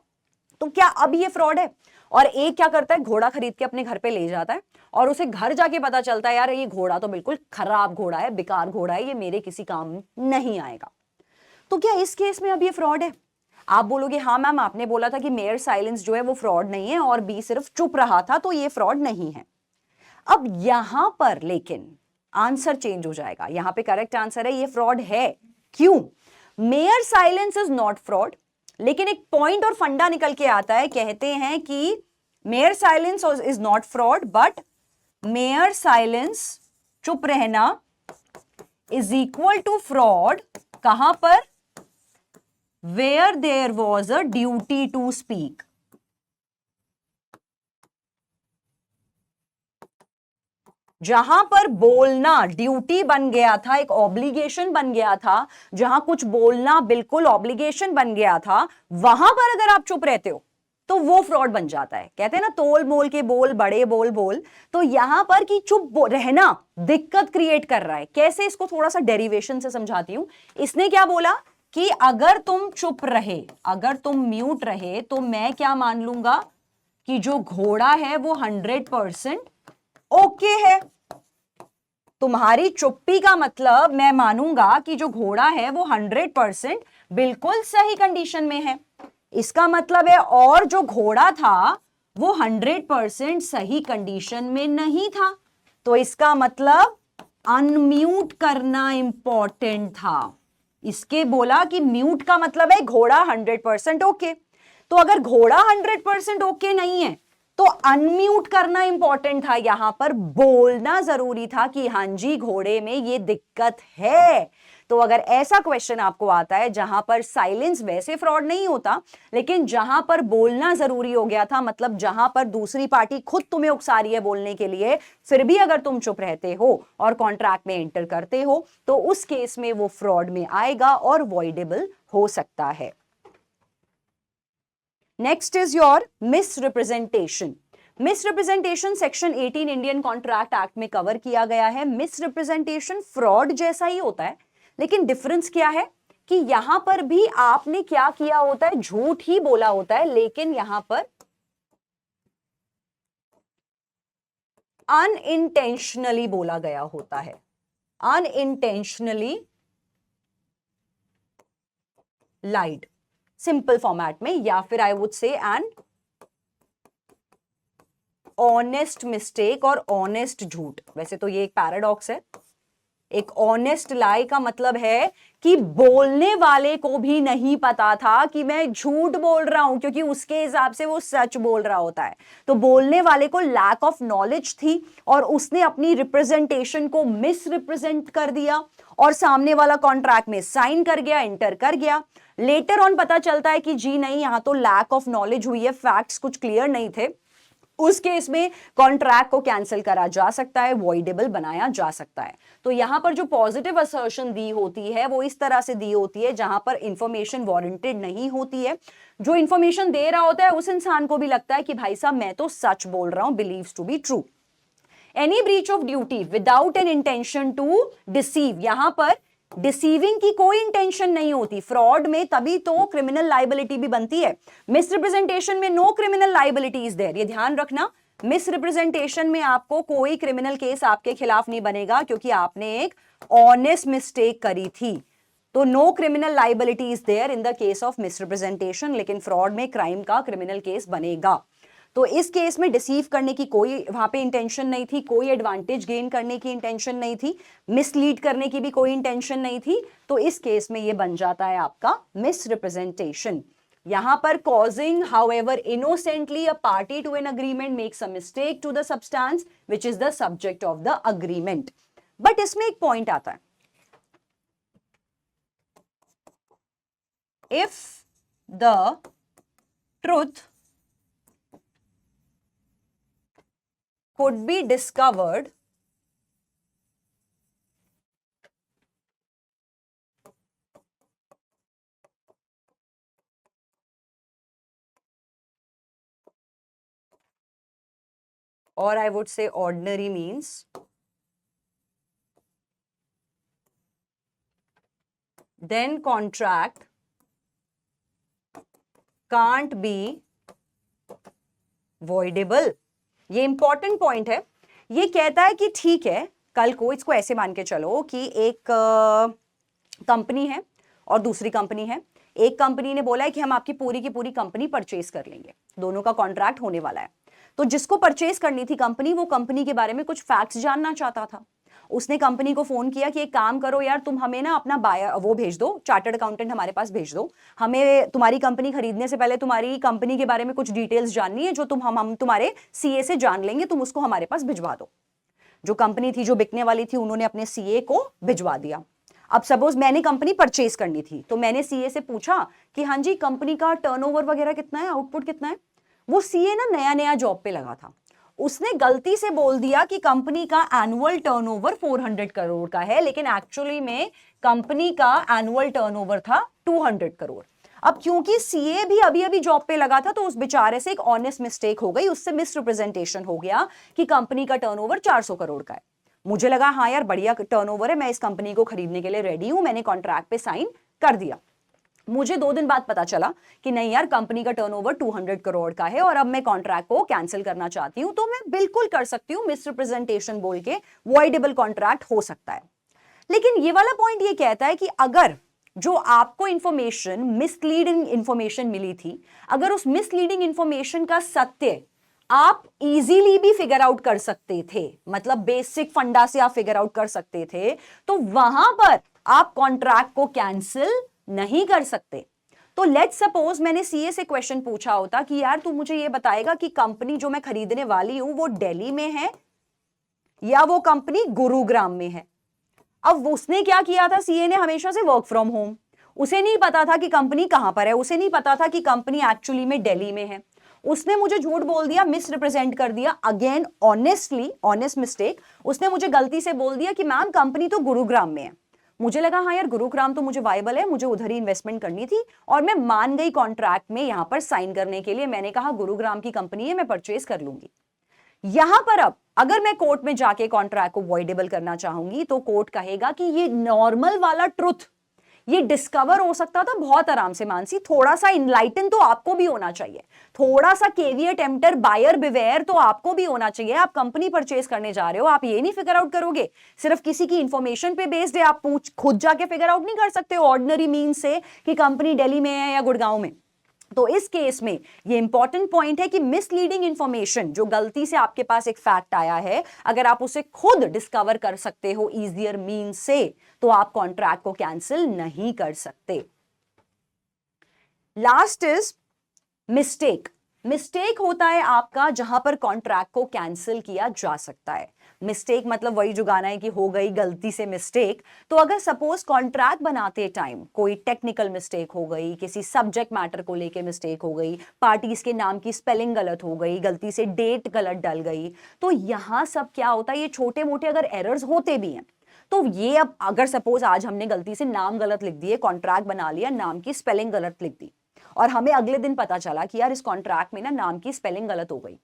तो क्या अब ये फ्रॉड है? और ए क्या करता है, घोड़ा खरीद के अपने घर पे ले जाता है और उसे घर जाके पता चलता है यार ये घोड़ा तो बिल्कुल खराब घोड़ा है, बेकार घोड़ा है, ये मेरे किसी काम नहीं आएगा। तो क्या इस केस में अब ये फ्रॉड है? आप बोलोगे हाँ मैम, आपने बोला था कि मेयर साइलेंस जो है वो फ्रॉड नहीं है और बी सिर्फ चुप रहा था, तो ये फ्रॉड नहीं है। अब यहां पर लेकिन आंसर चेंज हो जाएगा। यहां पे करेक्ट आंसर है ये फ्रॉड है। क्यों? Mayor silence is not fraud, लेकिन एक पॉइंट और फंडा निकल के आता है, कहते हैं कि mere silence is not fraud but mere silence, चुप रहना, इज इक्वल टू फ्रॉड। कहां पर? Where there was a duty to speak. जहां पर बोलना ड्यूटी बन गया था, एक ऑब्लिगेशन बन गया था, जहां कुछ बोलना बिल्कुल ऑब्लिगेशन बन गया था, वहां पर अगर आप चुप रहते हो तो वो फ्रॉड बन जाता है। कहते हैं ना तोल मोल के बोल बड़े बोल बोल, तो यहां पर कि चुप रहना दिक्कत क्रिएट कर रहा है। कैसे, इसको थोड़ा सा डेरिवेशन से समझाती हूं। इसने क्या बोला कि अगर तुम चुप रहे, अगर तुम म्यूट रहे, तो मैं क्या मान लूंगा कि जो घोड़ा है वो 100% ओके है। तुम्हारी चुप्पी का मतलब मैं मानूंगा कि जो घोड़ा है वो 100% बिल्कुल सही कंडीशन में है। इसका मतलब है और जो घोड़ा था वो 100% सही कंडीशन में नहीं था, तो इसका मतलब अनम्यूट करना इंपॉर्टेंट था। इसके बोला कि म्यूट का मतलब है घोड़ा 100% ओके। तो अगर घोड़ा 100% ओके नहीं है तो अनम्यूट करना इंपॉर्टेंट था, यहां पर बोलना जरूरी था कि हां जी घोड़े में ये दिक्कत है। तो अगर ऐसा क्वेश्चन आपको आता है जहां पर साइलेंस वैसे फ्रॉड नहीं होता, लेकिन जहां पर बोलना जरूरी हो गया था, मतलब जहां पर दूसरी पार्टी खुद तुम्हें उकसा रही है बोलने के लिए, फिर भी अगर तुम चुप रहते हो और कॉन्ट्रैक्ट में एंटर करते हो, तो उस केस में वो फ्रॉड में आएगा और वॉइडेबल हो सकता है। Next is your misrepresentation. Misrepresentation section 18 Indian contract act में कवर किया गया है। मिसरिप्रेजेंटेशन फ्रॉड जैसा ही होता है, लेकिन डिफरेंस क्या है कि यहां पर भी आपने क्या किया होता है, झूठ ही बोला होता है, लेकिन यहां पर अनइंटेंशनली बोला गया होता है, अनइंटेंशनली लाइड सिंपल फॉर्मेट में, या फिर I would say an honest mistake और ऑनेस्ट झूठ। वैसे तो ये एक पैराडॉक्स है। एक ऑनेस्ट लाई का मतलब है कि बोलने वाले को भी नहीं पता था कि मैं झूठ बोल रहा हूं, क्योंकि उसके हिसाब से वो सच बोल रहा होता है। तो बोलने वाले को लैक ऑफ नॉलेज थी और उसने अपनी रिप्रेजेंटेशन को मिस रिप्रेजेंट कर दिया और सामने वाला कॉन्ट्रैक्ट में साइन कर गया, एंटर कर गया। लेटर ऑन पता चलता है कि जी नहीं, यहां तो लैक ऑफ नॉलेज हुई है, फैक्ट्स कुछ क्लियर नहीं थे। उस केस में कॉन्ट्रैक्ट को कैंसिल करा जा सकता है, वॉइडेबल बनाया जा सकता है। तो यहां पर जो पॉजिटिव असर्शन दी होती है वो इस तरह से दी होती है जहां पर इंफॉर्मेशन वारंटेड नहीं होती है। जो इंफॉर्मेशन दे रहा होता है उस इंसान को भी लगता है कि भाई साहब मैं तो सच बोल रहा हूं, believes to be true. Any breach of duty without an intention to deceive, यहां पर डिसीविंग की कोई इंटेंशन नहीं होती। फ्रॉड में तभी तो क्रिमिनल लाइबिलिटी भी बनती है। मिसरिप्रेजेंटेशन में no criminal liability is there, ये ध्यान रखना। मिसरिप्रेजेंटेशन में आपको कोई क्रिमिनल केस आपके खिलाफ नहीं बनेगा, क्योंकि आपने एक ऑनेस्ट मिस्टेक करी थी। तो no criminal liability is there in the case of misrepresentation, लेकिन फ्रॉड में क्राइम का क्रिमिनल केस बनेगा। तो इस केस में डिसीव करने की कोई वहां पे इंटेंशन नहीं थी, कोई एडवांटेज गेन करने की इंटेंशन नहीं थी, मिसलीड करने की भी कोई इंटेंशन नहीं थी। तो इस केस में ये बन जाता है आपका मिसरिप्रेजेंटेशन। यहां पर causing however innocently a party to an agreement makes a mistake to the substance which is the subject of the agreement. But इसमें एक पॉइंट आता है, if the truth could be discovered or I would say ordinary means, then contract can't be voidable। ये important point है। ये कहता है कि ठीक है, कल को इसको ऐसे मान के चलो कि एक कंपनी है और दूसरी कंपनी है। एक कंपनी ने बोला है कि हम आपकी पूरी की पूरी कंपनी परचेज कर लेंगे, दोनों का कॉन्ट्रैक्ट होने वाला है। तो जिसको परचेज करनी थी कंपनी, वो कंपनी के बारे में कुछ फैक्ट्स जानना चाहता था। उसने कंपनी को फोन किया कि एक काम करो यार, तुम हमें ना अपना वो भेज दो, चार्टर्ड अकाउंटेंट हमारे पास भेज दो, हमें तुम्हारी कंपनी खरीदने से पहले तुम्हारी कंपनी के बारे में कुछ डिटेल्स जाननी है जो हम तुम्हारे सीए से जान लेंगे, तुम उसको हमारे पास भिजवा दो। जो कंपनी थी जो बिकने वाली थी, उन्होंने अपने सीए को भिजवा दिया। अब सपोज मैंने कंपनी परचेज करनी थी, तो मैंने सीए से पूछा कि हाँ जी कंपनी का टर्नओवर वगैरह कितना है, आउटपुट कितना है। वो सीए ना नया नया जॉब पे लगा था, उसने गलती से बोल दिया कि कंपनी का एनुअल टर्नओवर 400 करोड़ का है, लेकिन एक्चुअली में कंपनी का एनुअल टर्नओवर था 200 करोड़। अब क्योंकि सीए भी अभी अभी जॉब पे लगा था, तो उस बेचारे से एक ऑनेस्ट मिस्टेक हो गई, उससे मिस रिप्रेजेंटेशन हो गया कि कंपनी का टर्नओवर 400 करोड़ का है। मुझे लगा हाँ यार बढ़िया टर्नओवर है, मैं इस कंपनी को खरीदने के लिए रेडी हूं, मैंने कॉन्ट्रैक्ट पे साइन कर दिया। मुझे 2 दिन बाद पता चला कि नहीं यार कंपनी का टर्नओवर 200 करोड़ का है और अब मैं कॉन्ट्रैक्ट को कैंसिल करना चाहती हूं। तो मैं बिल्कुल कर सकती हूं, मिस रिप्रेजेंटेशन बोल के वॉइडेबल कॉन्ट्रैक्ट हो सकता है। लेकिन ये वाला पॉइंट ये कहता है कि अगर जो आपको इंफॉर्मेशन मिसलीडिंग इंफॉर्मेशन मिली थी, अगर उस मिसलीडिंग इंफॉर्मेशन का सत्य आप इजीली भी फिगर आउट कर सकते थे, मतलब बेसिक फंडा से आप फिगर आउट कर सकते थे, तो वहां पर आप कॉन्ट्रैक्ट को कैंसिल नहीं कर सकते। तो लेट्स सपोज मैंने सीए से क्वेश्चन पूछा होता कि यार तू मुझे ये बताएगा कि कंपनी जो मैं खरीदने वाली हूं वो दिल्ली में है या वो कंपनी गुरुग्राम में है। अब उसने क्या किया था, सीए ने हमेशा से वर्क फ्रॉम होम, उसे नहीं पता था कि कंपनी कहां पर है, उसे नहीं पता था कि कंपनी एक्चुअली में दिल्ली में है। उसने मुझे झूठ बोल दिया, मिस रिप्रेजेंट कर दिया, अगेन ऑनेस्टली ऑनेस्ट मिस्टेक। उसने मुझे गलती से बोल दिया कि मैम कंपनी तो गुरुग्राम में है। मुझे लगा हाँ यार गुरुग्राम तो मुझे वायबल है, मुझे उधर ही इन्वेस्टमेंट करनी थी और मैं मान गई कॉन्ट्रैक्ट में यहां पर साइन करने के लिए। मैंने कहा गुरुग्राम की कंपनी है, मैं परचेज कर लूंगी। यहां पर अब अगर मैं कोर्ट में जाके कॉन्ट्रैक्ट को वॉइडेबल करना चाहूंगी तो कोर्ट कहेगा कि ये नॉर्मल वाला ट्रुथ ये डिस्कवर हो सकता था बहुत आराम से। मानसी थोड़ा सा इनलाइटन तो आपको भी होना चाहिए, थोड़ा सा केवियर टेम्पटर बायर बिवेयर तो आपको भी होना चाहिए। आप कंपनी परचेज करने जा रहे हो, आप ये नहीं फिगर आउट करोगे सिर्फ किसी की इंफॉर्मेशन पे बेस्ड है, आप खुद जाके फिगर आउट नहीं कर सकते ऑर्डिनरी मीन से कि कंपनी दिल्ली में है या गुड़गांव में। तो इस केस में ये इंपॉर्टेंट पॉइंट है कि मिसलीडिंग इंफॉर्मेशन जो गलती से आपके पास एक फैक्ट आया है, अगर आप उसे खुद डिस्कवर कर सकते हो इजियर मीन से, तो आप कॉन्ट्रैक्ट को कैंसिल नहीं कर सकते। Last is mistake. मिस्टेक होता है आपका जहां पर कॉन्ट्रैक्ट को कैंसिल किया जा सकता है। मिस्टेक मतलब वही जो गाना है कि हो गई गलती से मिस्टेक। तो अगर सपोज कॉन्ट्रैक्ट बनाते टाइम कोई टेक्निकल मिस्टेक हो गई, किसी सब्जेक्ट मैटर को लेके मिस्टेक हो गई, पार्टीज के नाम की स्पेलिंग गलत हो गई, गलती से डेट गलत डल गई, तो यहां सब क्या होता है, ये छोटे मोटे अगर एरर्स होते भी हैं तो ये अब अगर सपोज आज हमने गलती से नाम गलत लिख दिए, कॉन्ट्रैक्ट बना लिया, नाम की स्पेलिंग गलत लिख दी और हमें अगले दिन पता चला कि यार इस कॉन्ट्रैक्ट में ना नाम की स्पेलिंग गलत हो गई,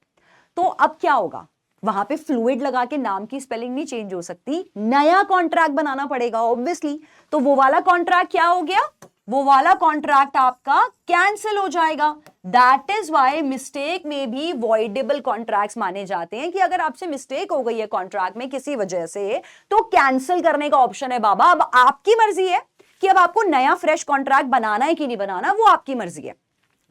तो अब क्या होगा, वहां पे फ्लूइड लगा के नाम की स्पेलिंग नहीं चेंज हो सकती, नया कॉन्ट्रैक्ट बनाना पड़ेगा ऑब्वियसली। तो वो वाला कॉन्ट्रैक्ट क्या हो गया, वो वाला कॉन्ट्रैक्ट आपका कैंसिल हो जाएगा। दैट इज वाई मिस्टेक में भी वॉइडेबल कॉन्ट्रैक्ट्स माने जाते हैं कि अगर आपसे मिस्टेक हो गई है कॉन्ट्रैक्ट में किसी वजह से, तो कैंसिल करने का ऑप्शन है बाबा। अब आपकी मर्जी है कि अब आपको नया फ्रेश कॉन्ट्रैक्ट बनाना है कि नहीं बनाना, वो आपकी मर्जी है।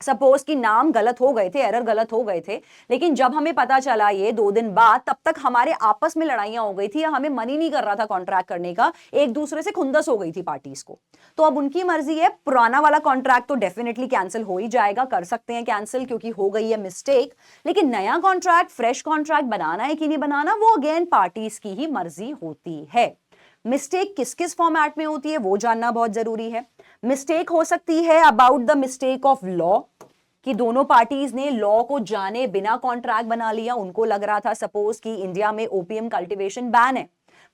सपोज कि नाम गलत हो गए थे, एरर गलत हो गए थे, लेकिन जब हमें पता चला ये 2 दिन बाद, तब तक हमारे आपस में लड़ाइयां हो गई थी या हमें मन ही नहीं कर रहा था कॉन्ट्रैक्ट करने का, एक दूसरे से खुंदस हो गई थी पार्टीज को। तो अब उनकी मर्जी है, पुराना वाला कॉन्ट्रैक्ट तो डेफिनेटली कैंसिल हो ही जाएगा, कर सकते हैं कैंसिल क्योंकि हो गई है मिस्टेक। लेकिन नया कॉन्ट्रैक्ट फ्रेश कॉन्ट्रैक्ट बनाना है कि नहीं बनाना, वो अगेन पार्टीज की ही मर्जी होती है। मिस्टेक किस किस फॉर्मेट में होती है वो जानना बहुत जरूरी है। मिस्टेक हो सकती है about the mistake of law, कि दोनों पार्टीज ने लॉ को जाने बिना कॉन्ट्रैक्ट बना लिया। उनको लग रहा था सपोज कि इंडिया में ओपीएम कल्टीवेशन बैन है,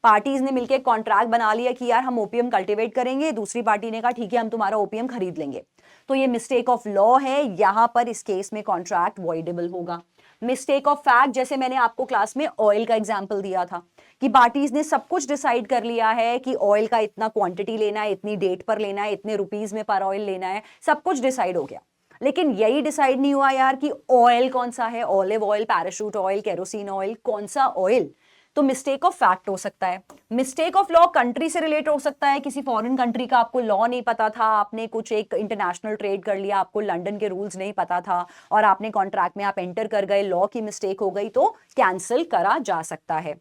पार्टीज ने मिलकर कॉन्ट्रैक्ट बना लिया कि यार हम ओपीएम कल्टीवेट करेंगे, दूसरी पार्टी ने कहा ठीक है हम तुम्हारा ओपीएम खरीद लेंगे, तो ये मिस्टेक ऑफ लॉ है, यहां पर इस केस में कॉन्ट्रैक्ट वॉइडेबल होगा। मिस्टेक ऑफ फैक्ट, जैसे मैंने आपको क्लास में ऑयल का एग्जांपल दिया था कि पार्टीज ने सब कुछ डिसाइड कर लिया है कि ऑयल का इतना क्वांटिटी लेना है, इतनी डेट पर लेना है, इतने रुपीस में पर ऑयल लेना है, सब कुछ डिसाइड हो गया, लेकिन यही डिसाइड नहीं हुआ यार कि ऑयल कौन सा है, olive oil, parachute oil, kerosene oil, कौन सा ऑयल। तो मिस्टेक ऑफ फैक्ट हो सकता है। मिस्टेक ऑफ लॉ कंट्री से रिलेट हो सकता है, किसी फॉरेन कंट्री का आपको लॉ नहीं पता था, आपने कुछ एक इंटरनेशनल ट्रेड कर लिया, आपको लंदन के रूल्स नहीं पता था और आपने कॉन्ट्रैक्ट में आप एंटर कर गए, लॉ की मिस्टेक हो गई, तो कैंसिल करा जा सकता है।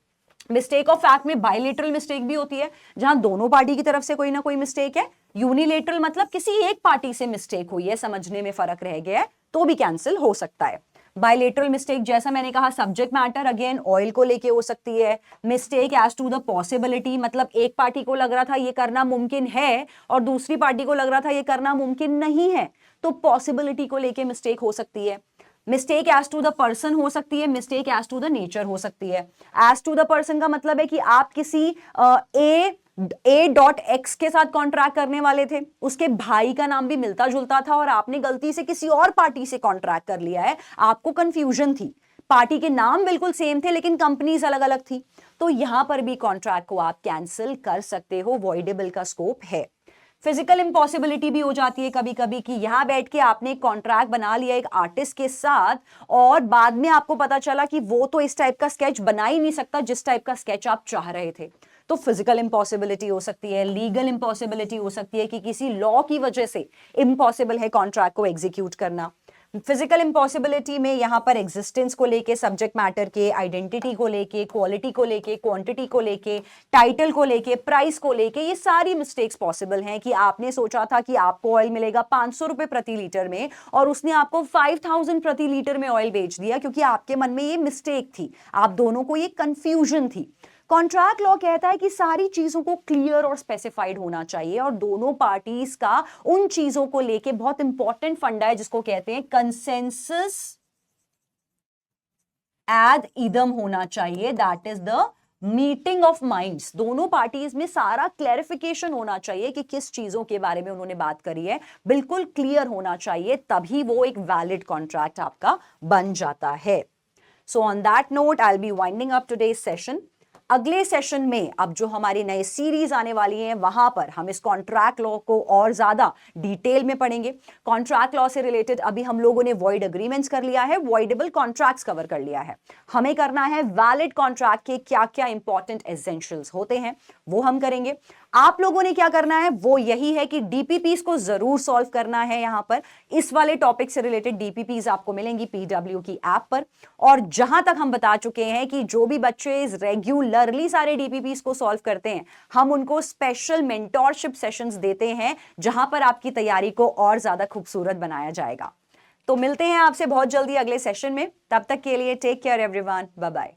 मिस्टेक ऑफ फैक्ट में बायलेटरल मिस्टेक भी होती है, जहां दोनों पार्टी की तरफ से कोई ना कोई मिस्टेक है। यूनिलेटरल मतलब किसी एक पार्टी से मिस्टेक हुई है, समझने में फर्क रह गया है, तो भी कैंसिल हो सकता है। बायलेटरल मिस्टेक जैसा मैंने कहा सब्जेक्ट मैटर अगेन ऑयल को लेके हो सकती है। Mistake as to the possibility, मतलब एक पार्टी को लग रहा था ये करना मुमकिन है और दूसरी पार्टी को लग रहा था ये करना मुमकिन नहीं है, तो पॉसिबिलिटी को लेके मिस्टेक हो सकती है। Mistake as to the person हो सकती है, mistake as to the nature हो सकती है। एज टू द पर्सन का मतलब है कि आप किसी A.X के साथ कॉन्ट्रैक्ट करने वाले थे, उसके भाई का नाम भी मिलता जुलता था और आपने गलती से किसी और पार्टी से कॉन्ट्रैक्ट कर लिया है, आपको कंफ्यूजन थी, पार्टी के नाम बिल्कुल सेम थे लेकिन कंपनीज अलग अलग थी, तो यहां पर भी कॉन्ट्रैक्ट को आप कैंसिल कर सकते हो, वॉइडेबल का स्कोप है। फिजिकल इम्पॉसिबिलिटी भी हो जाती है कभी कभी कि यहां बैठ के आपने एक कॉन्ट्रैक्ट बना लिया एक आर्टिस्ट के साथ और बाद में आपको पता चला कि वो तो इस टाइप का स्केच बना ही नहीं सकता जिस टाइप का स्केच आप चाह रहे थे। तो फिजिकल इम्पॉसिबिलिटी हो सकती है, लीगल इम्पॉसिबिलिटी हो सकती है कि किसी लॉ की वजह से इम्पॉसिबल है कॉन्ट्रैक्ट को एग्जीक्यूट करना। फिजिकल इम्पॉसिबिलिटी में यहां पर एग्जिस्टेंस को लेके, सब्जेक्ट मैटर के, आइडेंटिटी को लेके, क्वालिटी को लेके, क्वांटिटी को लेके, टाइटल को लेके, प्राइस को लेके, ये सारी मिस्टेक्स पॉसिबल हैं कि आपने सोचा था कि आपको ऑयल मिलेगा 500 रुपए प्रति लीटर में और उसने आपको 5000 प्रति लीटर में ऑयल बेच दिया क्योंकि आपके मन में ये मिस्टेक थी, आप दोनों को ये कंफ्यूजन थी। कॉन्ट्रैक्ट लॉ कहता है कि सारी चीजों को क्लियर और स्पेसिफाइड होना चाहिए और दोनों पार्टीज का उन चीजों को लेके बहुत इंपॉर्टेंट फंडा है जिसको कहते हैं कंसेंसस एड इदम होना चाहिए, that is the meeting of minds. दोनों पार्टीज में सारा क्लैरिफिकेशन होना चाहिए कि किस चीजों के बारे में उन्होंने बात करी है, बिल्कुल क्लियर होना चाहिए, तभी वो एक वैलिड कॉन्ट्रैक्ट आपका बन जाता है। So on that note I will be winding up today's session. अगले सेशन में अब जो हमारी नई सीरीज आने वाली है वहां पर हम इस कॉन्ट्रैक्ट लॉ को और ज्यादा डिटेल में पढ़ेंगे। कॉन्ट्रैक्ट लॉ से रिलेटेड अभी हम लोगों ने वॉइड एग्रीमेंट्स कर लिया है, वॉइडेबल कॉन्ट्रैक्ट्स कवर कर लिया है, हमें करना है वैलिड कॉन्ट्रैक्ट के क्या क्या इंपॉर्टेंट एसेंशियल्स होते हैं वो हम करेंगे। आप लोगों ने क्या करना है वो यही है कि डीपीपीस को जरूर सॉल्व करना है। यहां पर इस वाले टॉपिक से रिलेटेड डीपीपीस आपको मिलेंगी पीडब्ल्यू की ऐप पर, और जहां तक हम बता चुके हैं कि जो भी बच्चे रेगुलरली सारे डीपीपीस को सॉल्व करते हैं हम उनको स्पेशल मेंटोरशिप सेशंस देते हैं जहां पर आपकी तैयारी को और ज्यादा खूबसूरत बनाया जाएगा। तो मिलते हैं आपसे बहुत जल्दी अगले सेशन में, तब तक के लिए take care everyone, bye bye.